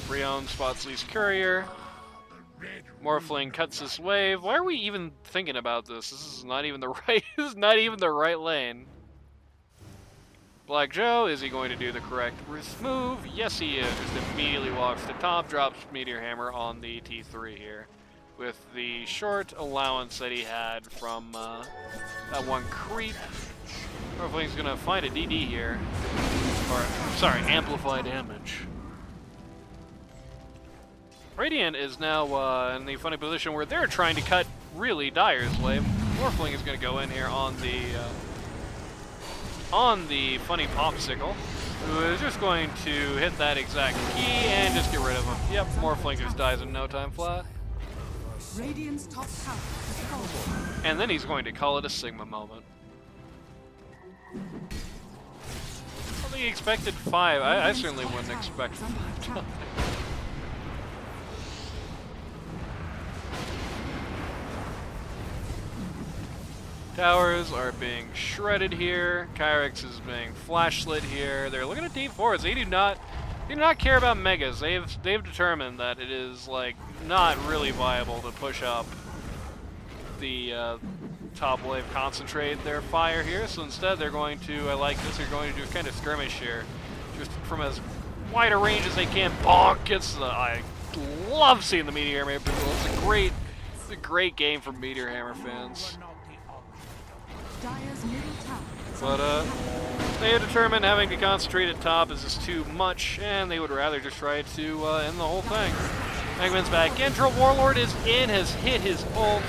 Brion spots Lee's courier. Morphling cuts this wave. Why are we even thinking about this? This is not even the right. This is not even the right lane. Black Joe, is he going to do the correct move? Yes, he is. Just immediately walks to top, drops Meteor Hammer on the T3 here, with the short allowance that he had from that one creep. Morphling's gonna find a DD here, or sorry, amplify damage. Radiant is now in the funny position where they're trying to cut really Dire's wave. Morphling is going to go in here on the funny popsicle, who is just going to hit that exact key and just get rid of him. Yep, Morphling just dies in no time flat. Radiant's top tower has fallen. And then he's going to call it a Sigma moment. I think he expected 5. I certainly wouldn't expect 5. Towers are being shredded here. Kyrex is being flashlit here. They're looking at deep forests. They do not care about megas. They've determined that it is like not really viable to push up the top wave concentrate their fire here, so instead they're going to, I like this, they're going to do kind of skirmish here. Just from as wide a range as they can, bonk! I love seeing the Meteor Hammer people. It's a great game for Meteor Hammer fans. Dire's middle tower is But, under attack. they had determined having to concentrate at top is just too much, and they would rather just try to end the whole thing. Magman's back in. Troll Warlord is in, has hit his ult.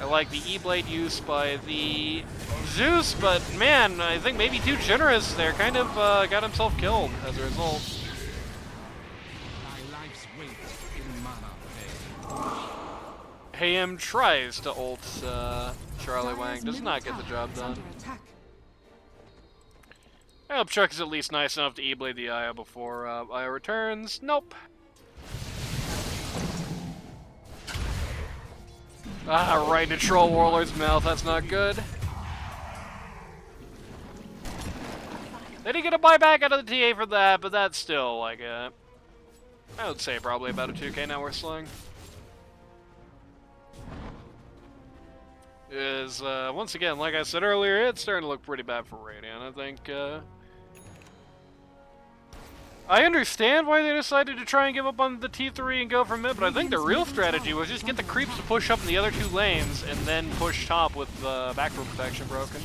I like the E-Blade use by the Zeus, but man, I think maybe too generous there. Kind of got himself killed as a result. Thy life's weight in mana pay. Hayam tries to ult Charlie Dire's Wang, does middle not get the tower job is done. under attack. I hope Chuck is at least nice enough to E-Blade the Aya before Aya returns. Nope. Ah, right into Troll Warlord's mouth. That's not good. They didn't get a buyback out of the TA for that, but that's still like a... I would say probably about a 2K now we're sling. Is, once again, like I said earlier, it's starting to look pretty bad for Radiant. I think, I understand why they decided to try and give up on the T3 and go for mid, but I think the real strategy was just get the creeps to push up in the other two lanes and then push top with the backroom protection broken.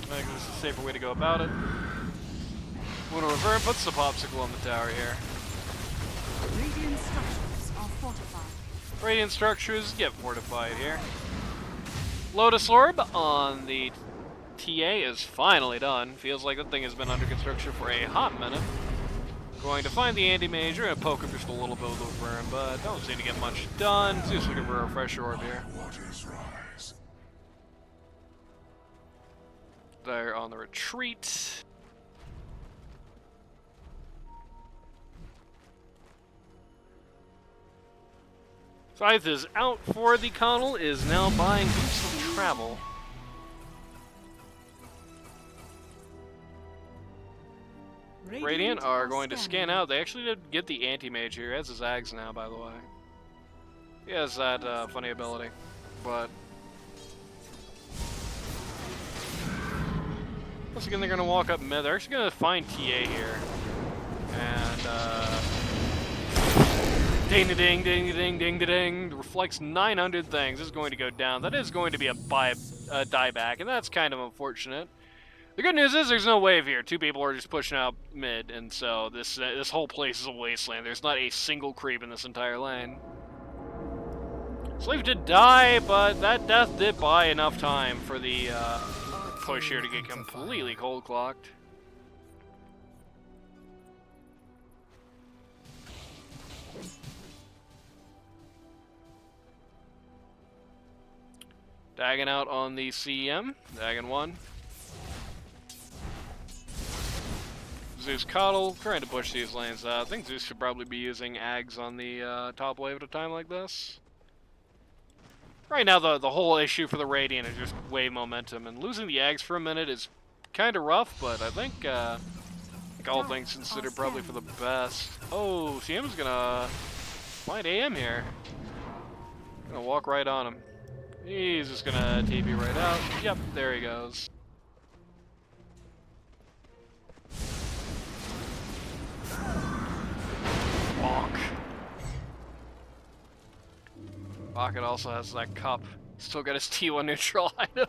I think this is a safer way to go about it. Lunar Revert puts the popsicle on the tower here. Radiant structures are fortified. Radiant structures get fortified here. Lotus Orb on the TA is finally done. Feels like that thing has been under construction for a hot minute. Going to find the anti-major and poke him just a little bit with the burn, but don't seem to get much done. Zeus looking for a fresh orb here. They're on the retreat. Scythe is out for the Connell, is now buying boots of travel. Radiant are going to scan out. They actually did get the anti-mage here. He has his Ags now, by the way. He has that funny ability, but... Once again, they're going to walk up mid. They're actually going to find TA here. And, ding-a-ding-ding-a-ding-ding-a-ding. Reflects 900 things. This is going to go down. That is going to be a dieback, and that's kind of unfortunate. The good news is there's no wave here. Two people are just pushing out mid, and so this whole place is a wasteland. There's not a single creep in this entire lane. Slave did die, but that death did buy enough time for the push here to get completely cold clocked. Dagon out on the CM. Dagon 1. Zeus Coddle, trying to push these lanes out. I think Zeus should probably be using Ags on the top wave at a time like this. Right now, the whole issue for the Radiant is just wave momentum, and losing the Ags for a minute is kind of rough, but I think all things considered, probably for the best. Oh, CM's gonna find AM here. Gonna walk right on him. He's just gonna TP right out. Yep, there he goes. Bonk. Pocket also has that cup. Still got his T1 neutral item.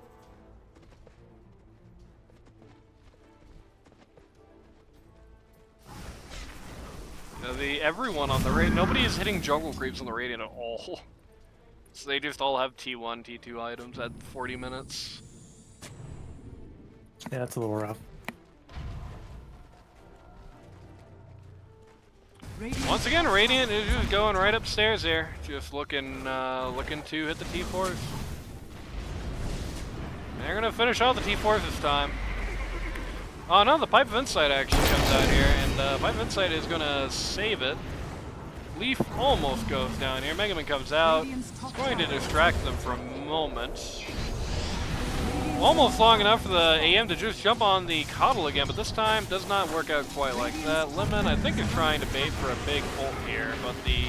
Everyone on the Radiant, nobody is hitting jungle creeps on the Radiant at all. So they just all have T1, T2 items at 40 minutes. Yeah, it's a little rough. Once again, Radiant is just going right upstairs here, just looking to hit the T4s. They're gonna finish off the T4s this time. Oh no, the Pipe of Insight actually comes out here, and Pipe of Insight is gonna save it. Leaf almost goes down here. Mega Man comes out. It's going to distract them for a moment. Almost long enough for the AM to just jump on the Coddle again, but this time does not work out quite like that. Lemon, I think, is trying to bait for a big ult here, but the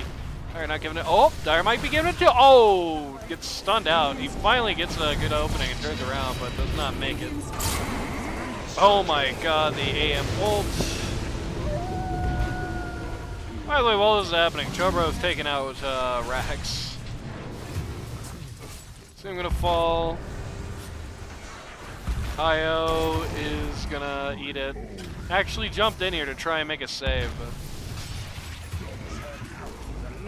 Alright, not giving it. Oh, Dire might be giving it to. Oh, gets stunned out. He finally gets a good opening and turns around, but does not make it. Oh my god, the AM ult. By the way, while this is happening, Chobro is taking out Rax. So I'm gonna fall. Io is gonna eat it. Actually jumped in here to try and make a save, but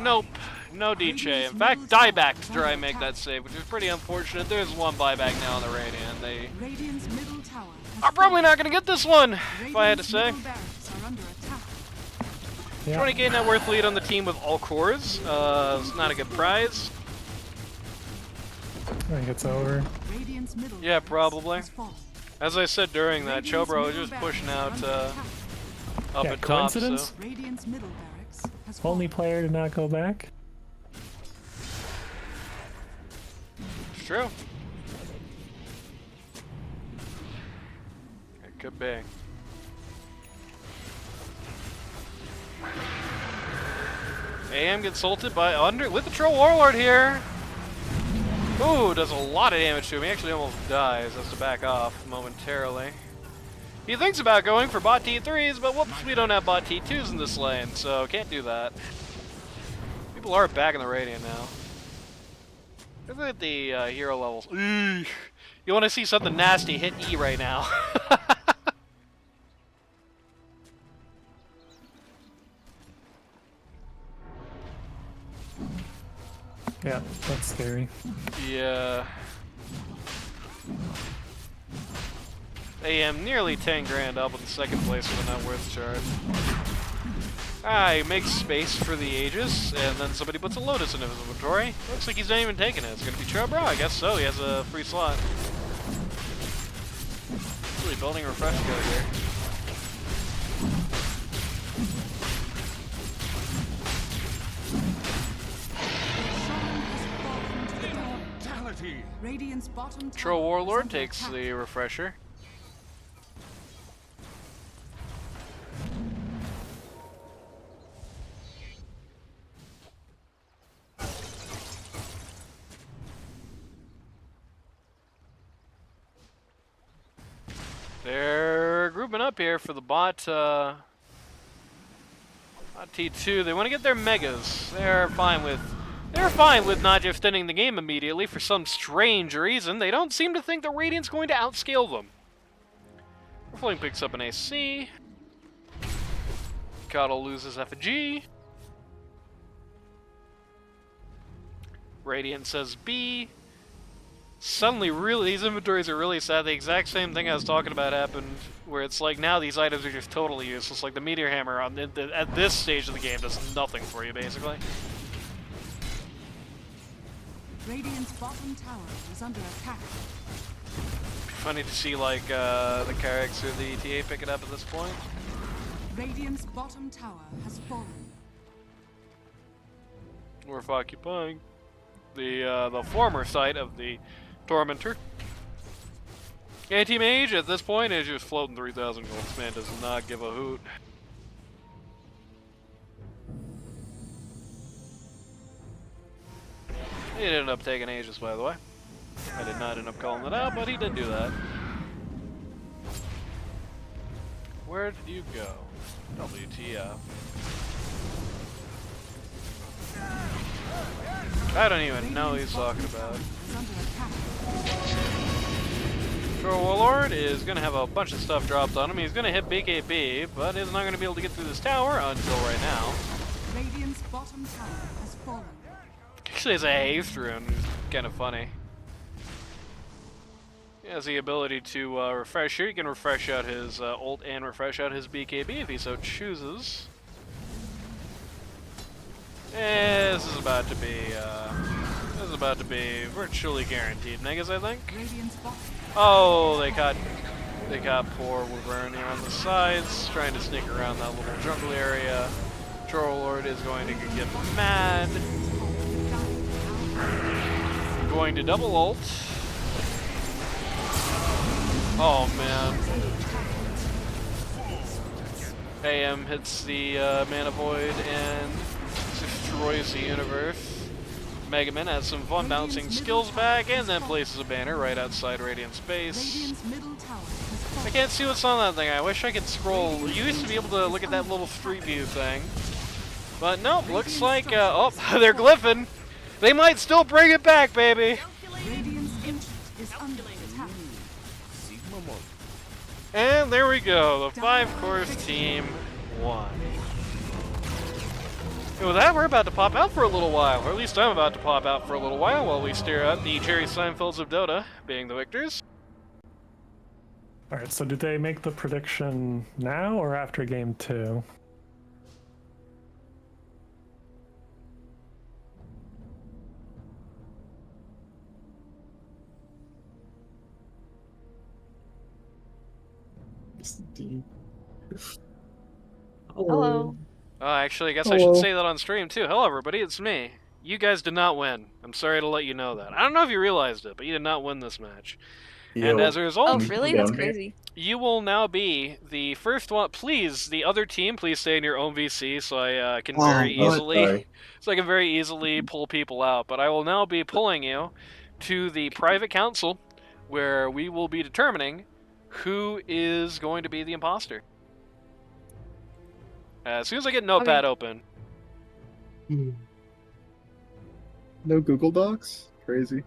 nope, no DJ. In fact, dieback to try and make that save, which is pretty unfortunate. There's one buyback now on the Radiant. They Radiant's middle tower are probably not gonna get this one, if I had to say. 20k net worth lead on the team with all cores. It's not a good prize. I think it's over. Yeah, probably. As I said during that, Chobro is just pushing out up Yeah, at top. So. coincidence? Radiant's middle barracks has Only fallen. player to not go back. It's true. It could be. AM gets ulted by with the Troll Warlord here. Ooh, does a lot of damage to him. He actually almost dies. Has to back off momentarily. He thinks about going for bot T3s, but whoops, we don't have bot T2s in this lane, so can't do that. People are back in the Radiant now. Look at the hero levels. Eesh. You want to see something nasty, hit E right now. Yeah, that's scary. Yeah. AM nearly 10 grand up in the second place with a net worth chart. He makes space for the Aegis, and then somebody puts a Lotus in his inventory. Looks like he's not even taking it. It's gonna be Chobro? I guess so. He has a free slot. Really building a refresh code here. Radiant's bottom tower Troll is Warlord under takes attack. the refresher. They're grouping up here for the bot T2. They want to get their megas. They're fine with not just ending the game immediately for some strange reason. They don't seem to think the Radiant's going to outscale them. Flame picks up an AC. Coddle loses effigy. Radiant says B. Suddenly, really, these inventories are really sad. The exact same thing I was talking about happened, where it's like now these items are just totally useless. Like the Meteor Hammer at this stage of the game does nothing for you, basically. Radiant's bottom tower is under attack. Funny to see like the Carrix or the ETA pick it up at this point. Radiant's bottom tower has fallen. Worth occupying the former site of the Tormentor. Anti-Mage at this point is just floating 3,000 gold. This man does not give a hoot. He did end up taking Aegis, by the way. I did not end up calling it out, but he did do that. Where did you go? WTF. I don't even know what he's talking about. Is under attack. Troll Warlord is going to have a bunch of stuff dropped on him. He's going to hit BKB, but he's not going to be able to get through this tower until right now. Radiant's bottom tower has fallen. Actually, it's a haste rune, which is kind of funny. He has the ability to refresh here. He can refresh out his ult and refresh out his BKB if he so chooses. This is about to be virtually guaranteed megas, I think. Radiant's bottom. Oh, they caught poor Wyvern here on the sides, trying to sneak around that little jungle area. Troll Lord is going to get mad. Going to double ult. Oh man. AM hits the Mana Void and destroys the universe. Mega Man has some fun bouncing skills back, and then places a banner right outside Radiant's base. Radiant's middle tower has I fallen. can't see what's on that thing. I wish I could scroll. You used to be able to look at that little street view thing. But nope, looks like, oh, they're glyphing. They might still bring it back, baby. Radiant's ancient is under attack. Sigma Mon. And there we go. The 5-course team won. And with that, we're about to pop out for a little while. Or at least I'm about to pop out for a little while we stare at the Jerry Seinfelds of Dota being the victors. Alright, so did they make the prediction now or after game 2? Hello. Actually, I guess I should say that on stream too. Hello, everybody, it's me. You guys did not win. I'm sorry to let you know that. I don't know if you realized it, but you did not win this match. And as a Oh, result, really? That's crazy. you will now be the first one. Please, the other team, please stay in your own VC so I can very easily pull people out. But I will now be pulling you to the private council, where we will be determining who is going to be the imposter. As soon as I get Notepad open. No Google Docs? Crazy.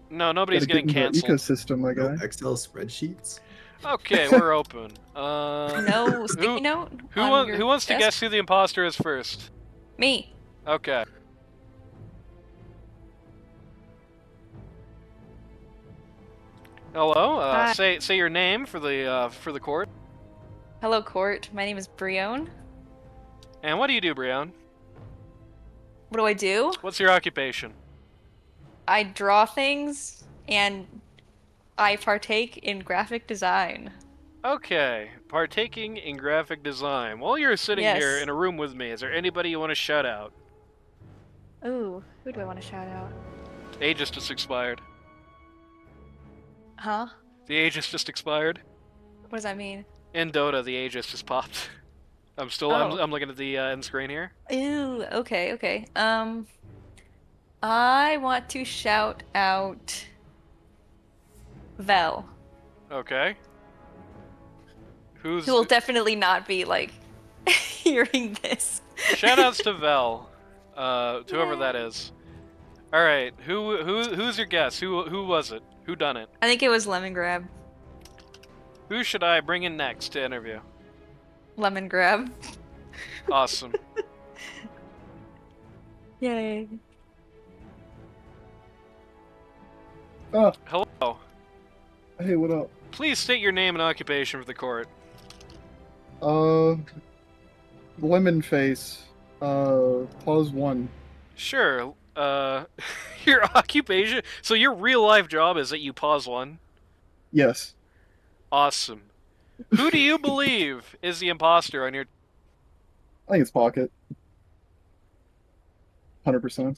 No, nobody's Gotta getting get into the canceled. ecosystem, my guy. Excel spreadsheets. Okay, we're open. No sticky note. Who, on wants, your who wants to desk? guess who the imposter is first? Me. Okay. Hello. Hi. Say your name for the court. Hello, Court. My name is Brione. And what do you do, Brianne? What do I do? What's your occupation? I draw things and I partake in graphic design. Okay, partaking in graphic design. While you're sitting Yes. here in a room with me, is there anybody you want to shout out? Ooh, who do I want to shout out? Aegis just expired. Huh? The Aegis just expired. What does that mean? In Dota, the Aegis just popped. I'm Oh. I'm looking at the end screen here. Ooh, okay, okay. I want to shout out Vel, Okay. Who's who will definitely not be like hearing this. Shoutouts to Vel, to whoever that is. All right, who's your guess? Who was it? Who done it? I think it was Lemon Grab. Who should I bring in next to interview? Lemon Grab. Awesome. Yay. Oh, Hello. hey, what up? Please state your name and occupation for the court. Lemon face. Pause 1. Sure. Your occupation. So your real life job is that you pause one. Yes. Awesome. Who do you believe is the imposter on your? I think it's Pocket. 100%.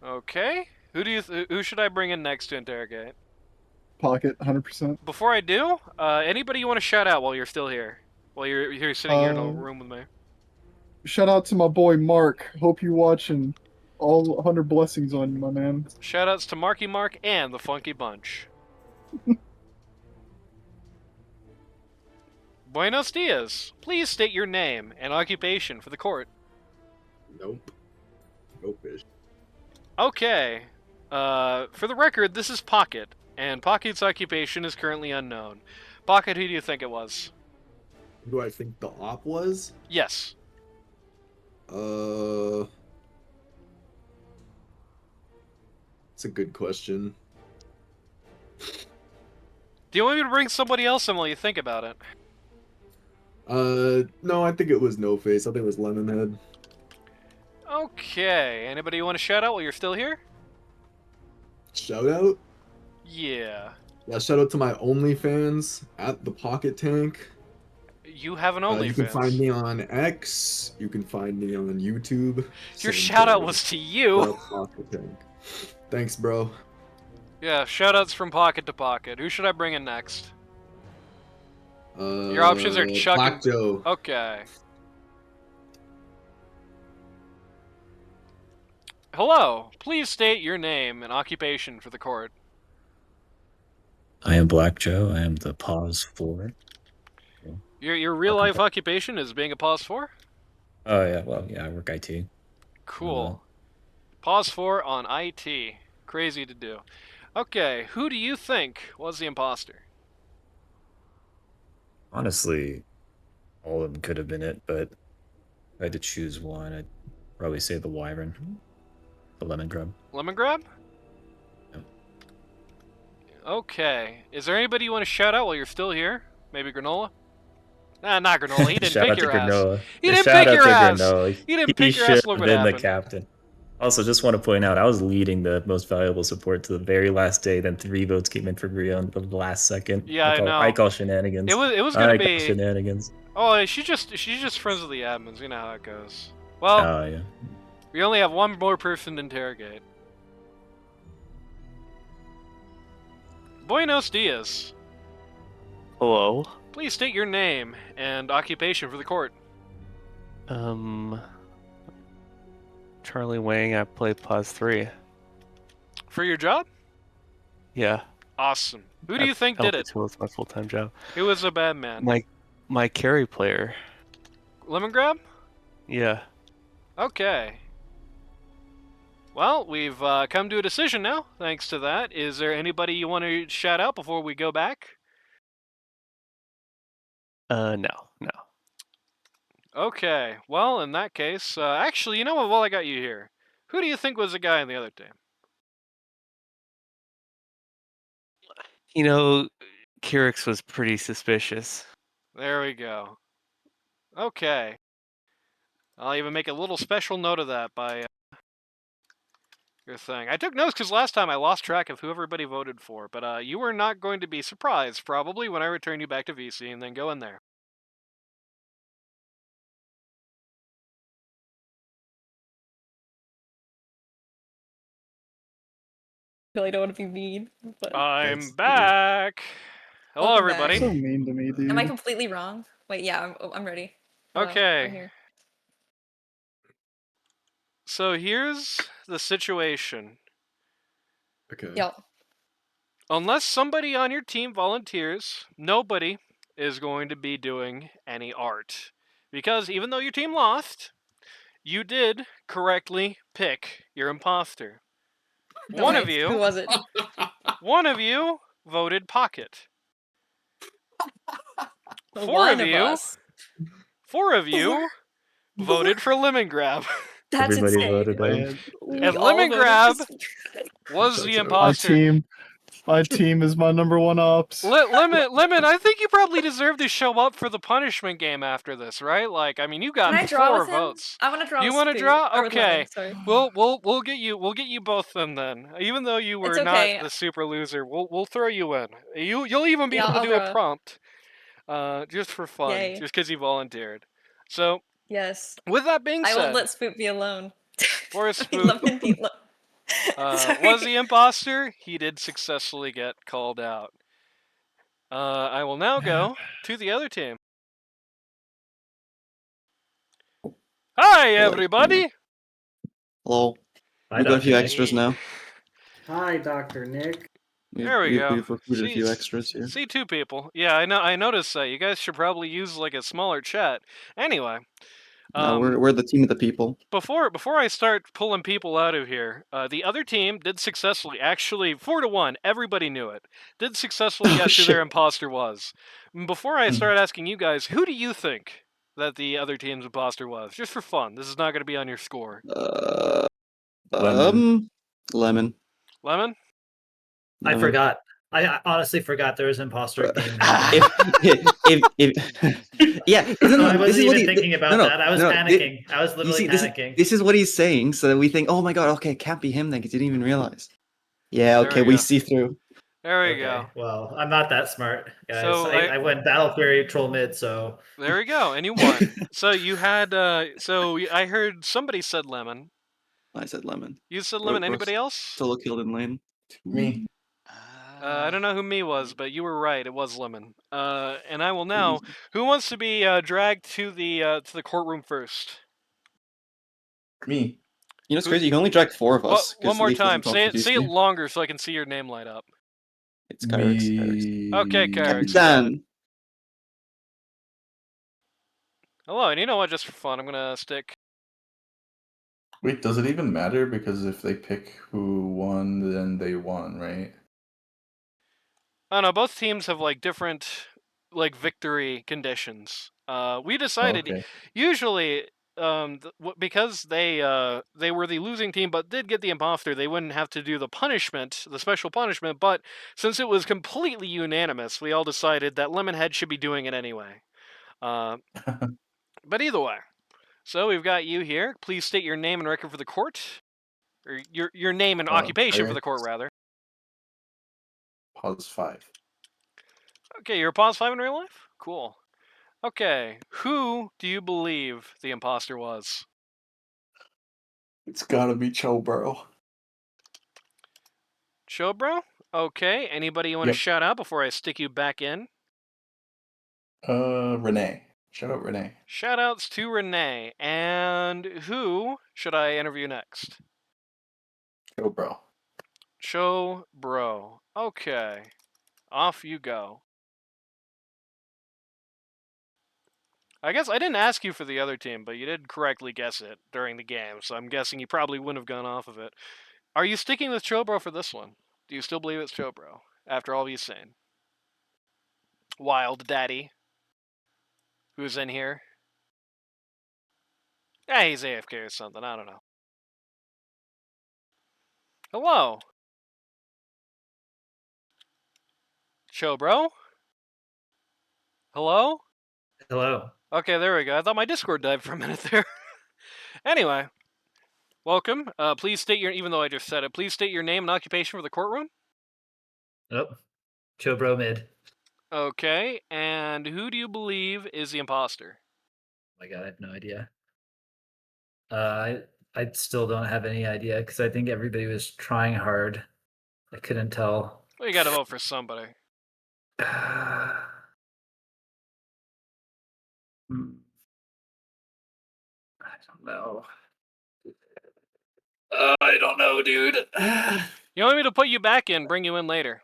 Okay. Who should I bring in next to interrogate? Pocket, 100%. Before I do, anybody you want to shout out while you're still here? While you're here sitting here in a room with me? Shout out to my boy Mark. Hope you watching. All 100 blessings on you, my man. Shoutouts to Marky Mark and the Funky Bunch. Buenos dias. Please state your name and occupation for the court. Nope. Nope-ish. Okay. For the record, this is Pocket, and Pocket's occupation is currently unknown. Pocket, who do you think it was? Who do I think the op was? Yes. It's a good question. Do you want me to bring somebody else in while you think about it? No, I think it was No Face. I think it was Lemonhead. Okay. Anybody you want to shout out while you're still here? Shout out? Yeah. Yeah, shout out to my OnlyFans at the Pocket Tank. You have an You can OnlyFans. find me on X. You can find me on YouTube. Your Same shout out thing. was to you. The Pocket Tank. Thanks, bro. Yeah, shoutouts from Pocket to Pocket. Who should I bring in next? Your options are Chuck Black and... Joe. Okay. Hello. Please state your name and occupation for the court. I am Black Joe. I am the pause for. Your real life occupation is being a pause 4? Oh yeah, well yeah, I work IT. Cool. Pause 4 on IT. Crazy to do. Okay, who do you think was the imposter? Honestly, all of them could have been it, but if I had to choose one, I'd probably say the Wyvern, the Lemon Grub. Lemon Grab? Yep. Okay. Is there anybody you want to shout out while you're still here? Maybe Granola? Nah, not Granola. He didn't Shout pick out to your ass. Granola. He didn't Shout pick out your to ass. Granola. He didn't He pick your should ass. have Look what been the happened. captain. Also, just want to point out, I was leading the most valuable support to the very last day. Then 3 votes came in for Bria on the last second. Yeah, I know. I call shenanigans. It was gonna I be call shenanigans. Oh, she's just friends with the admins. You know how it goes. Well, Oh yeah. we only have one more person to interrogate. Buenos dias. Hello. Please state your name and occupation for the court. Charlie Wang. I play Pause 3. For your job? Yeah. Awesome. Who do you think did it? It was my full-time job. Who was a bad man? My carry player. Lemon Grab? Yeah. Okay. Well, we've come to a decision now, thanks to that. Is there anybody you want to shout out before we go back? No. Okay. Well, in that case, actually, you know what? While I got you here, who do you think was the guy on the other team? You know, Kirix was pretty suspicious. There we go. Okay. I'll even make a little special note of that by your thing. I took notes because last time I lost track of who everybody voted for, but you were not going to be surprised, probably, when I return you back to VC and then go in there. really don't want to be mean. But I'm back! Hello, Welcome everybody. back. So mean to me, dude. am I completely wrong? Wait, yeah, I'm ready. Hello, Okay. I'm here. So here's the situation. Okay. Yep. Unless somebody on your team volunteers, nobody is going to be doing any art. Because even though your team lost, you did correctly pick your imposter. One of Nice. you Who was it? One of you voted Pocket. One of us. Four of you voted for Lemon Grab. That's Everybody insane. voted him. We And all Lemon voted Grab for- was the That's imposter. My team is my number one ops. Lemon, I think you probably deserve to show up for the punishment game after this, right? Like, I mean, you got Can I draw 4 with him? votes. I want to draw. You want to draw? Or with Okay. Lemon, sorry. We'll get you both then. Even though you were It's okay. not the super loser, we'll throw you in. You'll even be Yeah, able to I'll do a draw. prompt, just for fun, Yay. just because you volunteered. So Yes. with that being I said, won't let Spook be alone. for a Lemon be alone. was the imposter? He did successfully get called out. I will now go to the other team. Hi, everybody. Hello. Hi, We got a few Dr. extras Nick. now. Hi, Dr. Nick. There we go. We've recruited a few extras here. See 2 people. Yeah, I know. I noticed that. You guys should probably use like a smaller chat. Anyway, No, we're the team of the people. before I start pulling people out of here, the other team did successfully, actually 4-1. Everybody knew it. Did successfully Oh, guess who shit. their imposter was. Before I start asking you guys, who do you think that the other team's imposter was? Just for fun. This is not going to be on your score. Lemon. Lemon? I forgot. I honestly forgot there was an imposter game. Yeah, No, I wasn't even thinking about that. I was panicking. I was literally panicking. This is what he's saying, so that we think, oh my god, okay, it can't be him then, because he didn't even realize. Yeah, There okay, we we go. see through. There we Okay, go. well, I'm not that smart, guys. So I went battle query troll mid, so There we go, and you won. So you had, I heard somebody said Lemon. I said Lemon. You said Lemon. Anybody else? Solo killed in lane. me. I don't know who me was, but you were right. It was Lemon. And I will now. Who wants to be dragged to the courtroom first? Me. You know, it's crazy. You can only drag 4 of Well, us. one 'cause more Leaf doesn't time. talk Say it profusely. longer so I can see your name light up. It's Kyrix. Okay, Kyrix, you got it. Capitan. Hello, and you know what? Just for fun, I'm gonna stick. Wait, does it even matter? Because if they pick who won, then they won, right? I don't know. Both teams have like different like victory conditions. We decided Okay. usually because they were the losing team but did get the imposter, they wouldn't have to do the punishment, the special punishment. But since it was completely unanimous, we all decided that Lemonhead should be doing it anyway. But either way, so we've got you here. Please state your name and record for the court, or your name and occupation for the court, rather. Pause 5. Okay, you're a pause 5 in real life? Cool. Okay, who do you believe the imposter was? It's gotta be Chobro. Chobro? Okay, anybody you want to Yep. shout out before I stick you back in? Renee. Shout out Renee. Shoutouts to Renee. And who should I interview next? Chobro. Chobro. Okay, off you go. I guess I didn't ask you for the other team, but you did correctly guess it during the game, so I'm guessing you probably wouldn't have gone off of it. Are you sticking with Chobro for this one? Do you still believe it's Chobro, after all he's saying? Wild Daddy, who's in here. Yeah, he's AFK or something, I don't know. Hello? Chobro? Hello? Hello. Okay, there we go. I thought my Discord died for a minute there. Anyway, welcome. Please state your, even though I just said it, please state your name and occupation for the courtroom. Oh, Chobro mid. Okay, and who do you believe is the imposter? Oh my god, I have no idea. I still don't have any idea because I think everybody was trying hard. I couldn't tell. Well, you gotta vote for somebody. I don't know. I don't know, dude. You want me to put you back in, bring you in later?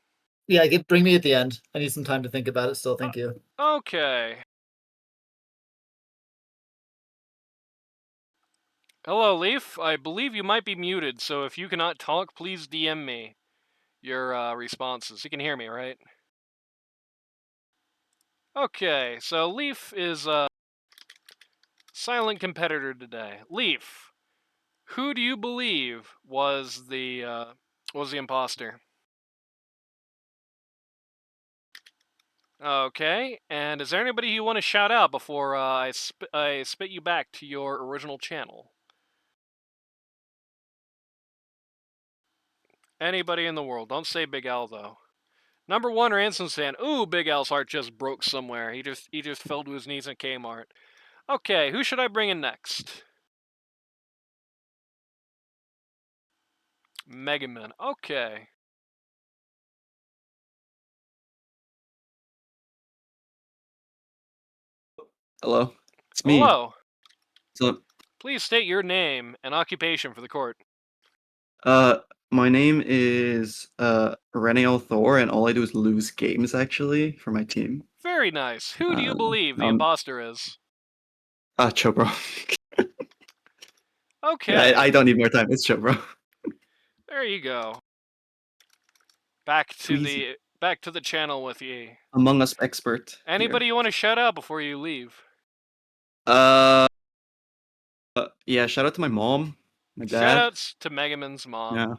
Yeah, bring me at the end. I need some time to think about it still. Thank you. Okay. Hello, Leaf. I believe you might be muted, so if you cannot talk, please DM me your responses. You can hear me, right? Okay, so Leaf is a silent competitor today. Leaf, who do you believe was the imposter? Okay, and is there anybody you want to shout out before I spit you back to your original channel? Anybody in the world. Don't say Big Al, though. Number 1 Ransom saying, ooh, Big Al's heart just broke somewhere. He just fell to his knees in Kmart. Okay, who should I bring in next? Mega Man. Okay. Hello. It's me. Hello. What's up? Please state your name and occupation for the court. My name is Reniel Thor, and all I do is lose games actually for my team. Very nice. Who do you believe the Um, imposter is? Chobro. Okay. Yeah, I don't need more time. It's Chobro. There you go. Back to the channel with ye. Among Us expert. Anybody you want to shout out before you leave? Yeah, shout out to my mom, my dad. Shoutouts to Megaman's mom. Yeah.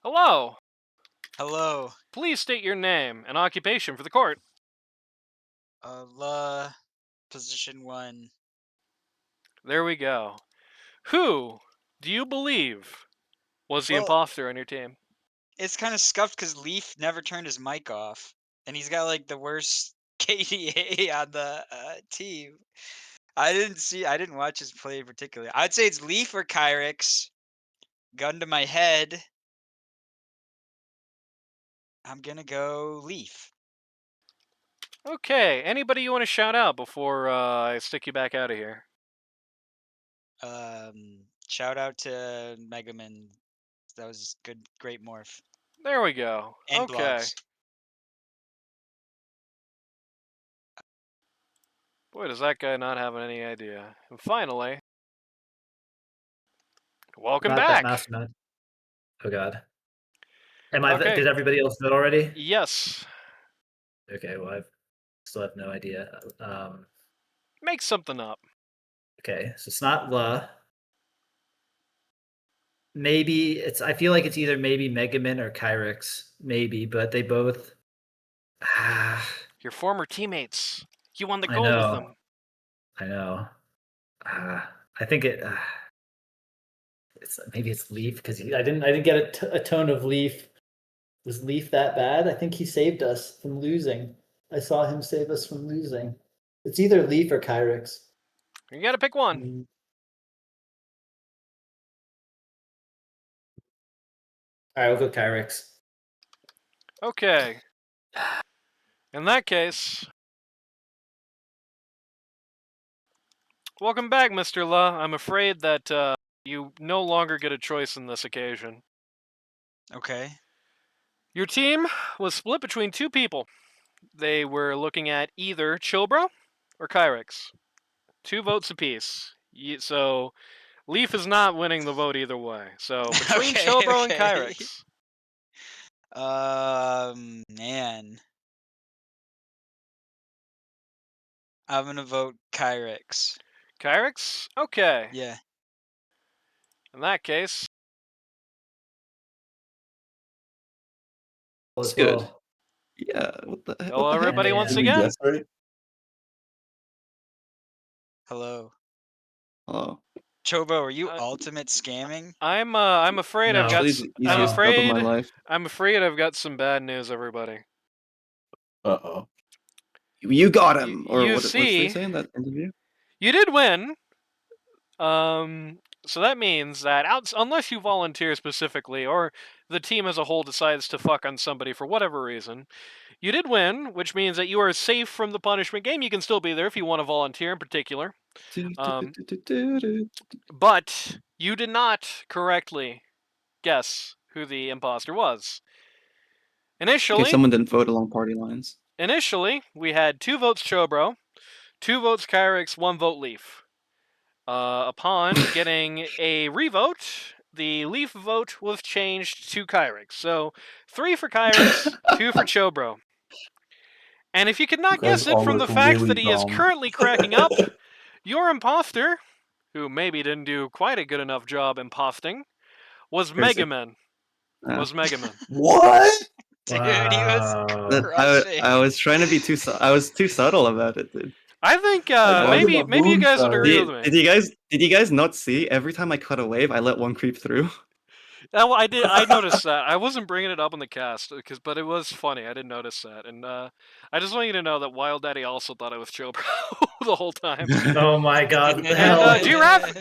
Hello. Hello. Please state your name and occupation for the court. Position 1. There we go. Who do you believe was the imposter on your team? It's kind of scuffed because Leaf never turned his mic off, and he's got like the worst KDA on the team. I didn't watch his play particularly. I'd say it's Leaf or Kyrix. Gun to my head. I'm gonna go Leaf. Okay, anybody you want to shout out before I stick you back out of here? Shout out to Mega Man. That was good, great morph. There we go. And Okay. blocks. Boy, does that guy not have any idea. And finally, welcome Not back. that mastermind. Oh god. Am I? Okay. Did everybody else vote already? Yes. Okay. Well, I still have no idea. Make something up. Okay, so it's not La. Maybe it's. I feel like it's either maybe Megaman or Kyrix. Maybe, but they both. Your former teammates. You won the I gold with know. them. I know. I think it. It's maybe it's Leaf because I didn't get a tone of Leaf. Was Leaf that bad? I think he saved us from losing. I saw him save us from losing. It's either Leaf or Kyrix. You gotta pick one. All right, we'll go Kyrix. Okay. In that case, welcome back, Mr. La. I'm afraid that you no longer get a choice in this occasion. Okay. Your team was split between two people. They were looking at either Chilbro or Kyrix. 2 votes apiece. So Leaf is not winning the vote either way. So between Okay, Chilbro and okay. Kyrix. Man. I'm gonna vote Kyrix. Kyrix? Okay. Yeah. In that case, That's good. Yeah. What the, hello, what the everybody, heck? once Did we again. guess right? Hello. Hello. Chobo, are you ultimate scamming? I'm afraid I've got. Actually, the easiest job of my life. I'm afraid I've got some bad news, everybody. Uh-oh. You got him. Or You what did they see, say in that interview? you did win. So that means that unless you volunteer specifically, or the team as a whole decides to fuck on somebody for whatever reason, you did win, which means that you are safe from the punishment game. You can still be there if you want to volunteer in particular. But you did not correctly guess who the imposter was. Initially, Okay, someone didn't vote along party lines. Initially, we had 2 votes Chobro, 2 votes Kyrix, 1 vote Leaf. Upon getting a revote, the Leaf vote was changed to Kyrix. So 3 for Kyrix, 2 for Chobro. And if you could not You guys guess it all from the look fact really that he is dumb. currently cracking up, your imposter, who maybe didn't do quite a good enough job imposting, was Crazy. Megaman. Was Megaman. What? Dude, he was I was trying to be I was too subtle about it, dude. I think maybe you guys would agree with me. Did you guys not see every time I cut a wave, I let one creep through? Well, I did. I noticed that. I wasn't bringing it up on the cast but it was funny. I did notice that, and I just want you to know that Wild Daddy also thought I was Chobro the whole time. Oh my god! What the hell? And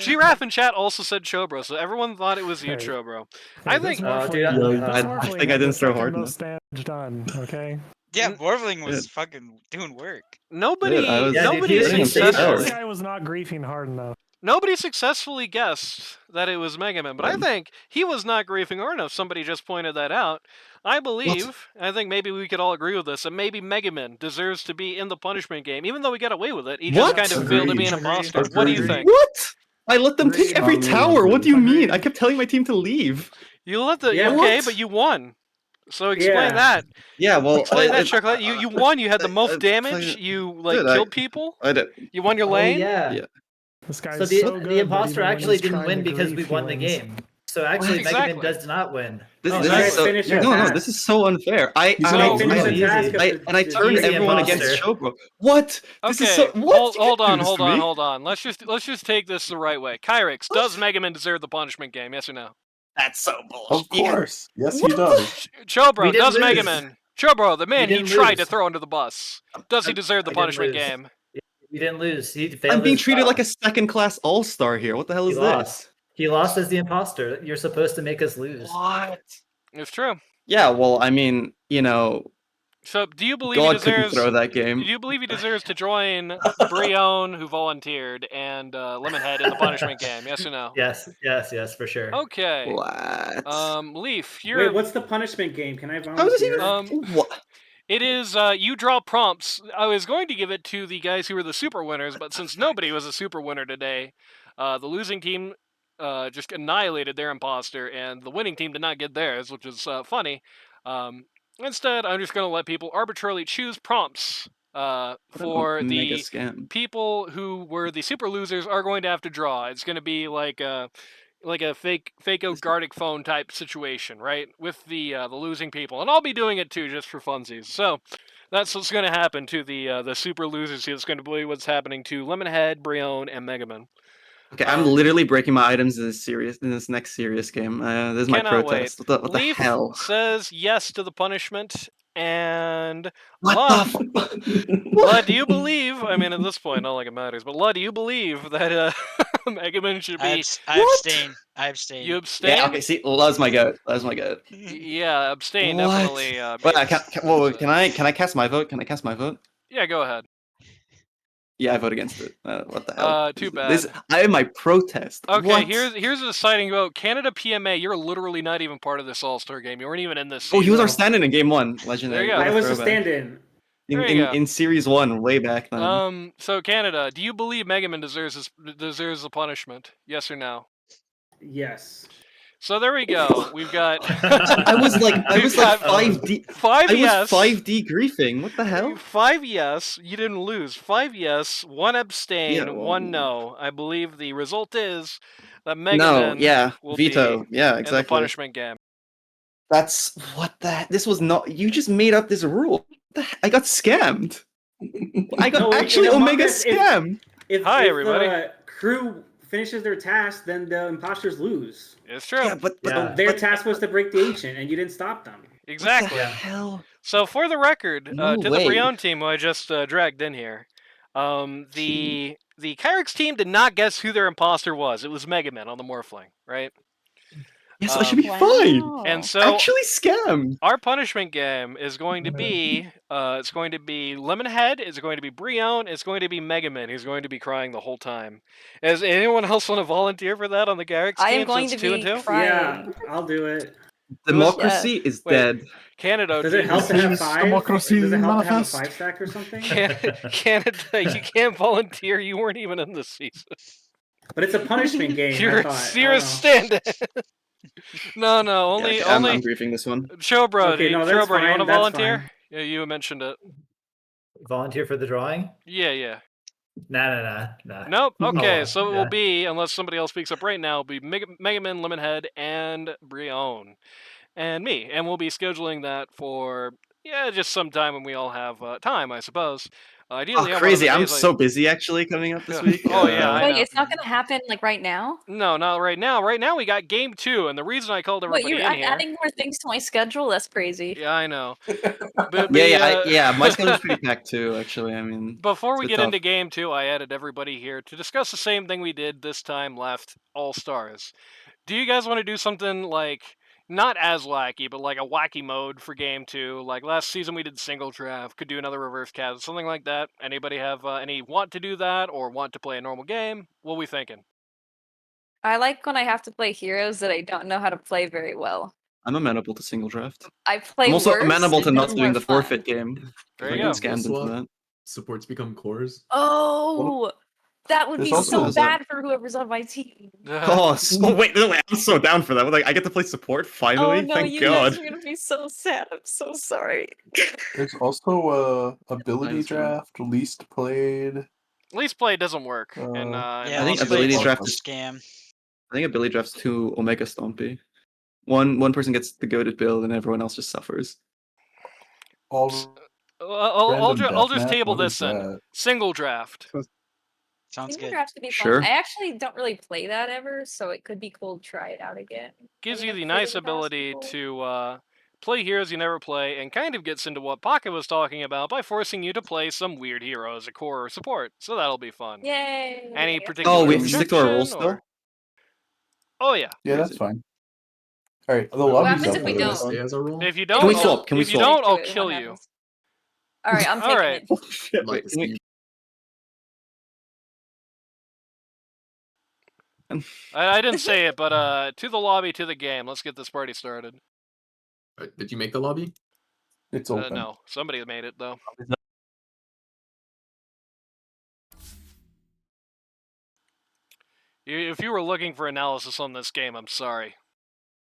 Giraffe in chat also said Chobro, so everyone thought it was you, Chobro. I think. I think I didn't throw hard enough. Most damage done. Okay. Yeah, Morvling was fucking doing work. Nobody This guy was not griefing hard enough. Nobody successfully guessed that it was Mega Man, but I think he was not griefing hard enough. Somebody just pointed that out. I believe, and I think maybe we could all agree with this, that maybe Mega Man deserves to be in the punishment game, even though we got away with it. He just kind of failed to be an imposter. What do you think? What? I let them take every tower. What do you mean? I kept telling my team to leave. You let the okay, but you won. So explain that. Yeah, well, explain that, Chocolate. You won. You had the most damage. You killed people. I did. You won your lane. Yeah. This guy's so the imposter actually didn't win because we won the game. So actually, Mega Man does not win. This is so unfair. I turned everyone against Chobro. What? This is so. What? Hold on. Let's just take this the right way. Kyrix, does Mega Man deserve the punishment game? Yes or no? That's so bullshit. Of course. Yes, he does. Chobro, does Mega Man? Chobro, the man he tried to throw under the bus. Does he deserve the punishment game? He didn't lose. He failed. I'm being treated like a second-class all-star here. What the hell is this? He lost as the imposter. You're supposed to make us lose. What? It's true. Yeah, well, I mean, So, do you believe God he couldn't deserves? throw that Do game. you believe he deserves to join Brion, who volunteered, and Lemonhead in the punishment game? Yes or no? Yes, for sure. Okay. What? Leaf, Wait, you're. what's the punishment game? Can I How does volunteer? even what? It is you draw prompts. I was going to give it to the guys who were the super winners, but since nobody was a super winner today, the losing team just annihilated their imposter, and the winning team did not get theirs, which is funny. Instead, I'm just going to let people arbitrarily choose prompts for Mega the scam. people who were the super losers are going to have to draw. It's going to be like a fake-o Gardic phone type situation, right? With the losing people, and I'll be doing it too, just for funsies. So that's what's going to happen to the super losers. It's going to be what's happening to Lemonhead, Brion, and Megaman. Okay, I'm literally breaking my items in this next serious game. This is my Cannot wait. protest. What the Leaf hell? says yes to the punishment, and What La, the La, do you believe? I mean, at this point, not like it matters. But La, do you believe that Megaman should be? I abstain. I abstain. You abstain? Yeah, okay, see, loves my goat. Loves my goat. Yeah, abstain What? definitely. Wait, Means, can I cast my vote? Can I cast my vote? Yeah, go ahead. Yeah, I vote against it. What the hell? Too bad. I have my protest. Okay, What? here's a deciding vote. Canada PMA, you're literally not even part of this All-Star game. You weren't even in this season. Oh, he was our stand-in in game 1. Legendary. There you go. I was a Throwback. stand-in. There you go. In series 1, way back then. So Canada, do you believe Megaman deserves the punishment? Yes or no? Yes. So there we go. We've got. I was like 5D. 5 I yes. was 5D griefing. What the hell? 5 yes. You didn't lose. 5 yes. 1 abstain. Yeah, well, 1 no. I believe the result is that Megaman will veto. be Yeah, in the exactly. punishment game. That's what the. This was not. You just made up this rule. I got scammed. I got actually Omega scammed. If everybody. the crew finishes their task, then the imposters lose. It's true. Yeah, but their task was to break the ancient, and you didn't stop them. Exactly. What the hell? So for the record, No to way. the Brion team who I just dragged in here, the Kyrix team did not guess who their imposter was. It was Megaman on the Morphling, right? Yes, I should be fine. And so Actually scammed. our punishment game is going to be it's going to be Lemonhead, it's going to be Brion, it's going to be Megaman. He's going to be crying the whole time. Does anyone else want to volunteer for that on the Kyrix team? I am going to since 2 be and 2? crying. Yeah, I'll do it. Democracy is dead. Canada. Does it help to have 5? Democracy Does it help to have a manifest. 5 stack or something? Canada, you can't volunteer. You weren't even in the season. But it's a punishment game. You're a stand-in. No, only. I'm griefing this one. Showbro, Okay, no, Showbro, that's fine, you want to that's volunteer? fine. Yeah, you mentioned it. Volunteer for the drawing? Yeah. Nah. Nope. Okay, Oh, so it yeah. will be, unless somebody else speaks up right now, it'll be Megaman, Lemonhead, and Brion, and me, and we'll be scheduling that for just some time when we all have time, I suppose. Ideally, Oh, on one of crazy! the I'm days so busy actually coming up this week. Oh yeah, I Wait, know. it's not gonna happen like right now? No, not right now. Right now we got game 2, and the reason I called Wait, everybody you're in here. adding more things to my schedule? That's crazy. Yeah, I know. But My schedule's pretty packed too. Actually, I mean. Before we it's a get tough- into game 2, I added everybody here to discuss the same thing we did this time left, All Stars. Do you guys want to do something like, not as wacky, but like a wacky mode for game 2? Like last season we did single draft, could do another reverse cast, something like that. Anybody have any want to do that or want to play a normal game? What are we thinking? I like when I have to play heroes that I don't know how to play very well. I'm amenable to single draft. I play I'm also worse amenable to and not they're doing more the fun. forfeit game. There I you get go. scammed into that. Supports become cores. Oh, that would This be also so has bad for whoever's on my team. Wait, I'm so down for that. Like, I get to play support finally. Oh no, Thank you God. guys are gonna be so sad. I'm so sorry. There's also ability draft, least played. Least play doesn't work. Yeah, I think least play ability is draft a is scam. I think ability draft's too Omega Stompy. One person gets the goaded build and everyone else just suffers. I'll just table this then. That? Single draft. Sounds Single good. draft could be Sure. fun. I actually don't really play that ever, so it could be cool to try it out again. Gives I you mean, the I've played nice in the past ability before. to play heroes you never play, and kind of gets into what Pocket was talking about by forcing you to play some weird hero as a core or support. So that'll be fun. Yay! Any particular Oh, we have to stick to our rules restriction, still? or- Oh yeah. Yeah, that's fine. All right, the What lobby's happens up. if we by the way. don't? Stay as a rule. If you don't, Can we swap? Can we if you swap? don't, I'll What kill you. happens? All right, I'm taking Alright. it. Holy shit. Wait, can we- I didn't say it, but to the lobby, to the game. Let's get this party started. Did you make the lobby? It's open. No, somebody made it though. If you were looking for analysis on this game, I'm sorry.